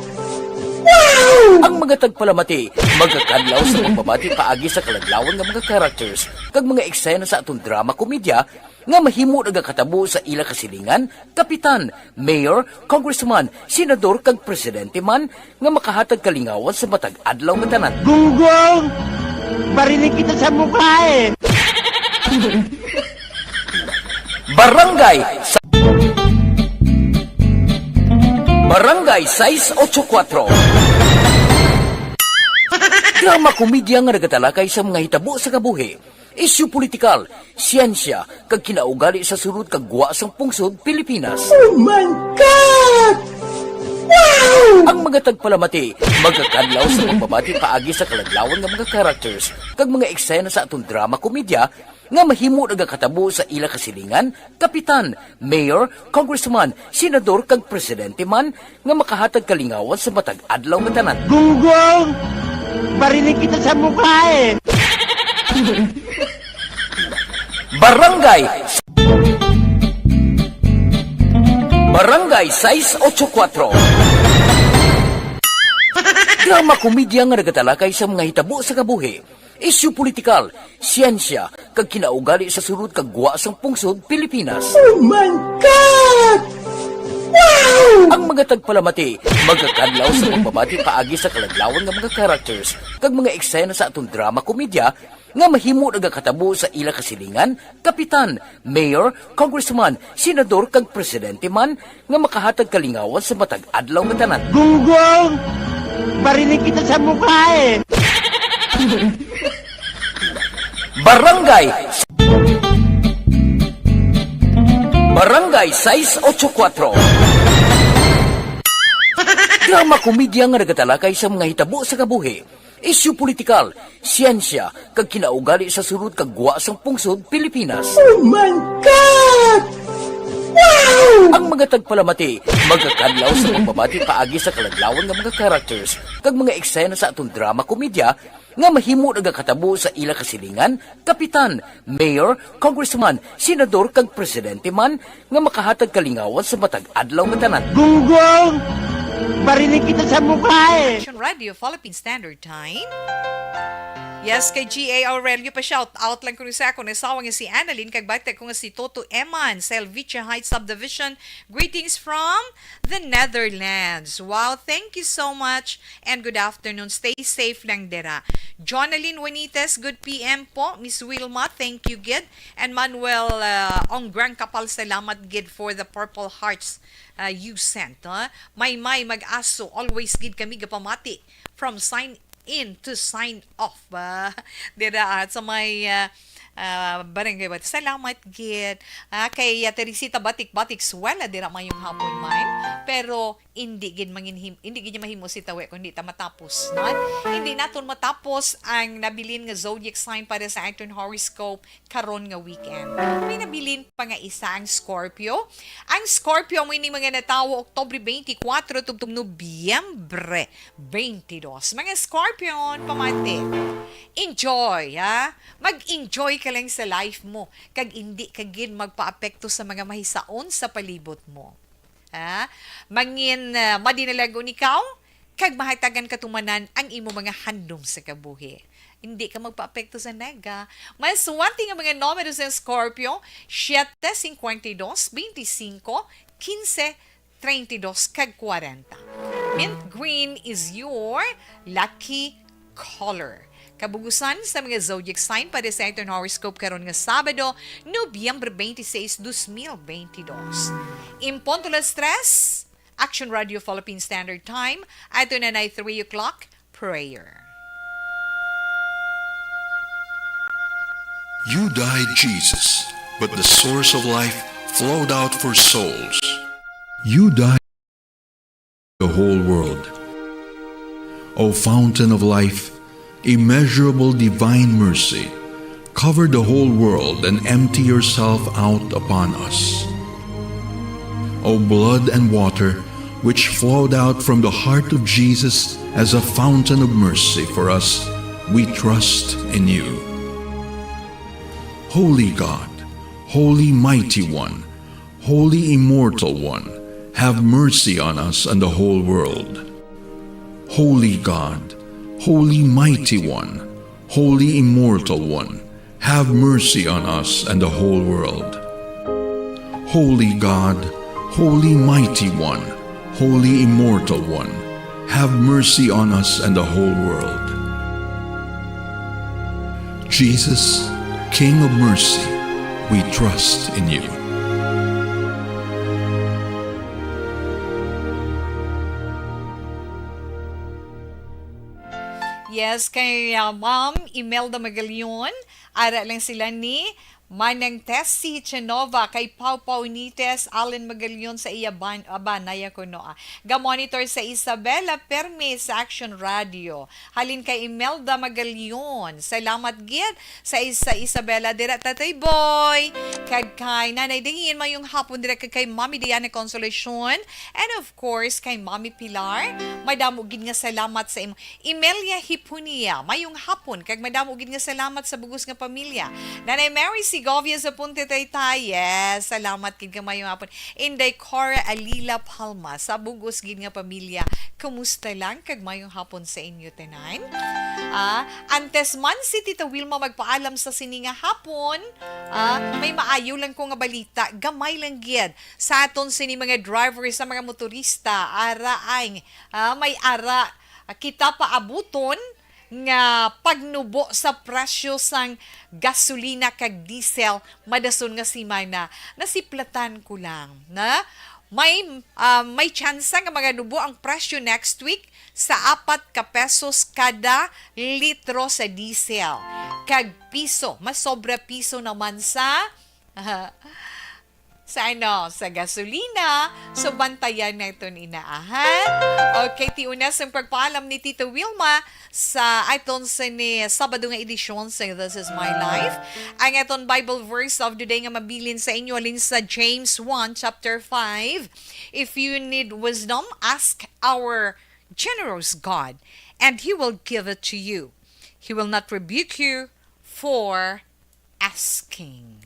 Wow! Ang mga tagpalamati, magkakadlaw sa pagbabati paagi sa kalaglawan nga mga characters, kag mga eksena sa atong drama komedya, nga mahimo nagakatabo sa ila kasilingan, kapitan, mayor, congressman, senador kag presidente man, nga makahatag kalingawan sa matag adlaw nga tanan. Gunggong! Barinig kita sa mukha eh! Barangay 684. Drama komedya nga nagatalakay sa mga hitabo sa kabuhi. Isyu politikal, siyensya, kag kinaugali sa surut kag guwa sang pungsod, Pilipinas. Oh my God! Wow! Ang mga tagpalamati, magkakadlaw sa pagbabati paagi sa kalaglawan nga mga characters, kag mga eksena sa atong drama komedya, nga mahimo nagakatabo sa ila kasilingan, kapitan, mayor, congressman, senador kag presidente man, nga makahatag kalingawan sa matag adlaw nga tanan. Gunggong! Barinig kita sa mukha eh! Barangay 684. Drama komedya nga nagatalakay sa mga hitabo sa kabuhi. Isyu politikal, siyensya, kag kinaugali sa surut kag guwa sang pungsod, Pilipinas. Oh my God! Wow! Ang mga tagpalamati, magkakadlaw sa pagbabati paagi sa kalaglawan nga mga characters, kag mga eksena sa atong drama komedya, nga mahimo nagakatabo sa ila kasilingan, kapitan, mayor, congressman, senador kag presidente man, nga makahatag kalingawan sa matag adlaw nga tanan. Gunggong! Barinig kita sa mukha eh! Barangay 684. Drama komedya nga nagatalakay sa mga hitabo sa kabuhi. Isyu politikal, siyensya, kag kinaugali sa surut kag guwa sang pungsod, Pilipinas. Oh my God! Wow! Ang mga tagpalamati, magkakadlaw sa pagbabati paagi sa kalaglawan nga mga characters, kag mga eksena sa atong drama komedya, nga mahimo nagakatabo sa ila kasilingan, kapitan, mayor, congressman, senador kag presidente man, nga makahatag kalingawan sa matag adlaw nga tanan. Gunggong! Barinig kita sa mukha eh! Action Radio Philippine Standard Time. Yes, kay G.A. Aurelio pa shout out lang ko sa ako. Nasawa nga si Annalyn, kag bate ko nga si Toto Eman sa Elvicia Heights Subdivision. Greetings from the Netherlands. Wow, thank you so much and good afternoon. Stay safe lang dera. Jonalyn Juanites, good PM po. Miss Wilma, thank you gid. And Manuel Onggrang Kapal, salamat gid for the Purple Hearts you sent. May mag-aso, always gid kami gapamati from sign in to sign off. Dira sa may barangay ba? Salamat gid. Kay Teresita Batik-Batik Suwela dira mayong hapon man. Pero hindi gid niya mahimo si tawe kundi ta matapos, no? Hindi naton matapos ang nabilin nga zodiac sign para sa aton horoscope karon nga weekend. May nabilin pa nga isa ang Scorpio. Ang Scorpio mo ini mga natawo Oktubre 24 tubtub Nobyembre 22. Mga Scorpion pamati. Enjoy, ha? Mag-enjoy ka lang sa life mo kag hindi ka gid magpaapekto sa mga mahisaon sa palibot mo. Mangin madinalagon ikaw kag mahatagan katumanan ang imo mga handom sa kabuhi. Hindi ka magpaapekto sa nega. Mas suwati nga mga numero sa Scorpio, 7, 52, 25, 15, 32, kag 40. Mint green is your lucky color. Kabugusan sa mga zodiac sign para sa ating horoscope karon nga Sabado, Nobyembre 26, 2022. Impunto las 3, Action Radio Philippine Standard Time, at na 3 o'clock, prayer. You died, Jesus, but the source of life flowed out for souls. You died for the whole world. O fountain of life, immeasurable divine mercy, cover the whole world and empty yourself out upon us. O blood and water, which flowed out from the heart of Jesus as a fountain of mercy for us, we trust in you. Holy God, Holy Mighty One, Holy Immortal One, have mercy on us and the whole world. Holy God, Holy Mighty One, Holy Immortal One, have mercy on us and the whole world. Holy God, Holy Mighty One, Holy Immortal One, have mercy on us and the whole world. Jesus, King of mercy, we trust in you. Yes, kay Ma'am Imelda Magalion, ara lang sila ni Manang Tessie Chenova, kay Pau Pau Nites, Allen Magalion sa iya banaya ko noa. Ga-monitor sa Isabela Perme sa Action Radio. Halin kay Imelda Magalion. Salamat gid sa Isabela dira Tatay Boy. Kag kay Nanay Dingin mayong hapon dira kay Mami Diana Consolacion, and of course kay Mami Pilar. Madamo gid nga salamat sa imo. Imelia Hipunia, mayong hapon kag madamo gid nga salamat sa bugos nga pamilya. Nanay Mary Segovia sa Punta Taytay. Yes, salamat gid ka mayong hapon. Inday Cora Alila Palma sa bugos gid nga pamilya. Kumusta lang kag mayong hapon sa inyo tanan? Antes man si Tita Wilma magpaalam sa sininga hapon, may maayo lang ko nga balita, gamay lang gid sa aton sini mga drivers sa mga motorista, araay, may ara kita paabuton nga pagnubo sa presyo sang gasolina kag diesel madason nga simana nasiplatan ko lang na may chance nga maganubo ang presyo next week sa 4 ka pesos kada litro sa diesel kag piso mas sobra piso naman sa sa gasolina. So, bantayan na ito inaahan. Okay, tiuna sa pagpaalam ni Tita Wilma sa aton sa ni Sabado nga edisyon sa This Is My Life. Ang aton Bible verse of the day nga mabilin sa inyo alin sa James 1 chapter 5. If you need wisdom, ask our generous God, and He will give it to you. He will not rebuke you for asking.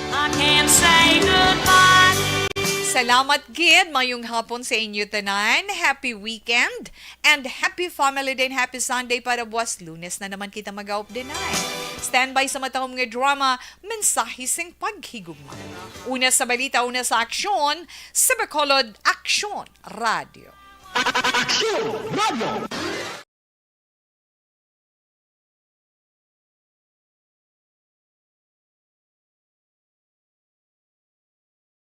I can't say goodbye. Salamat gid mayong hapon sa inyo tanan. Happy weekend and happy family day and happy Sunday para buwas Lunes na naman kita mag-aup dinay. Standby sa matahong nga drama, mensahe sing paghigugma. Una sa balita, una sa aksyon, sa Bacolod Action Radio. Action Radio!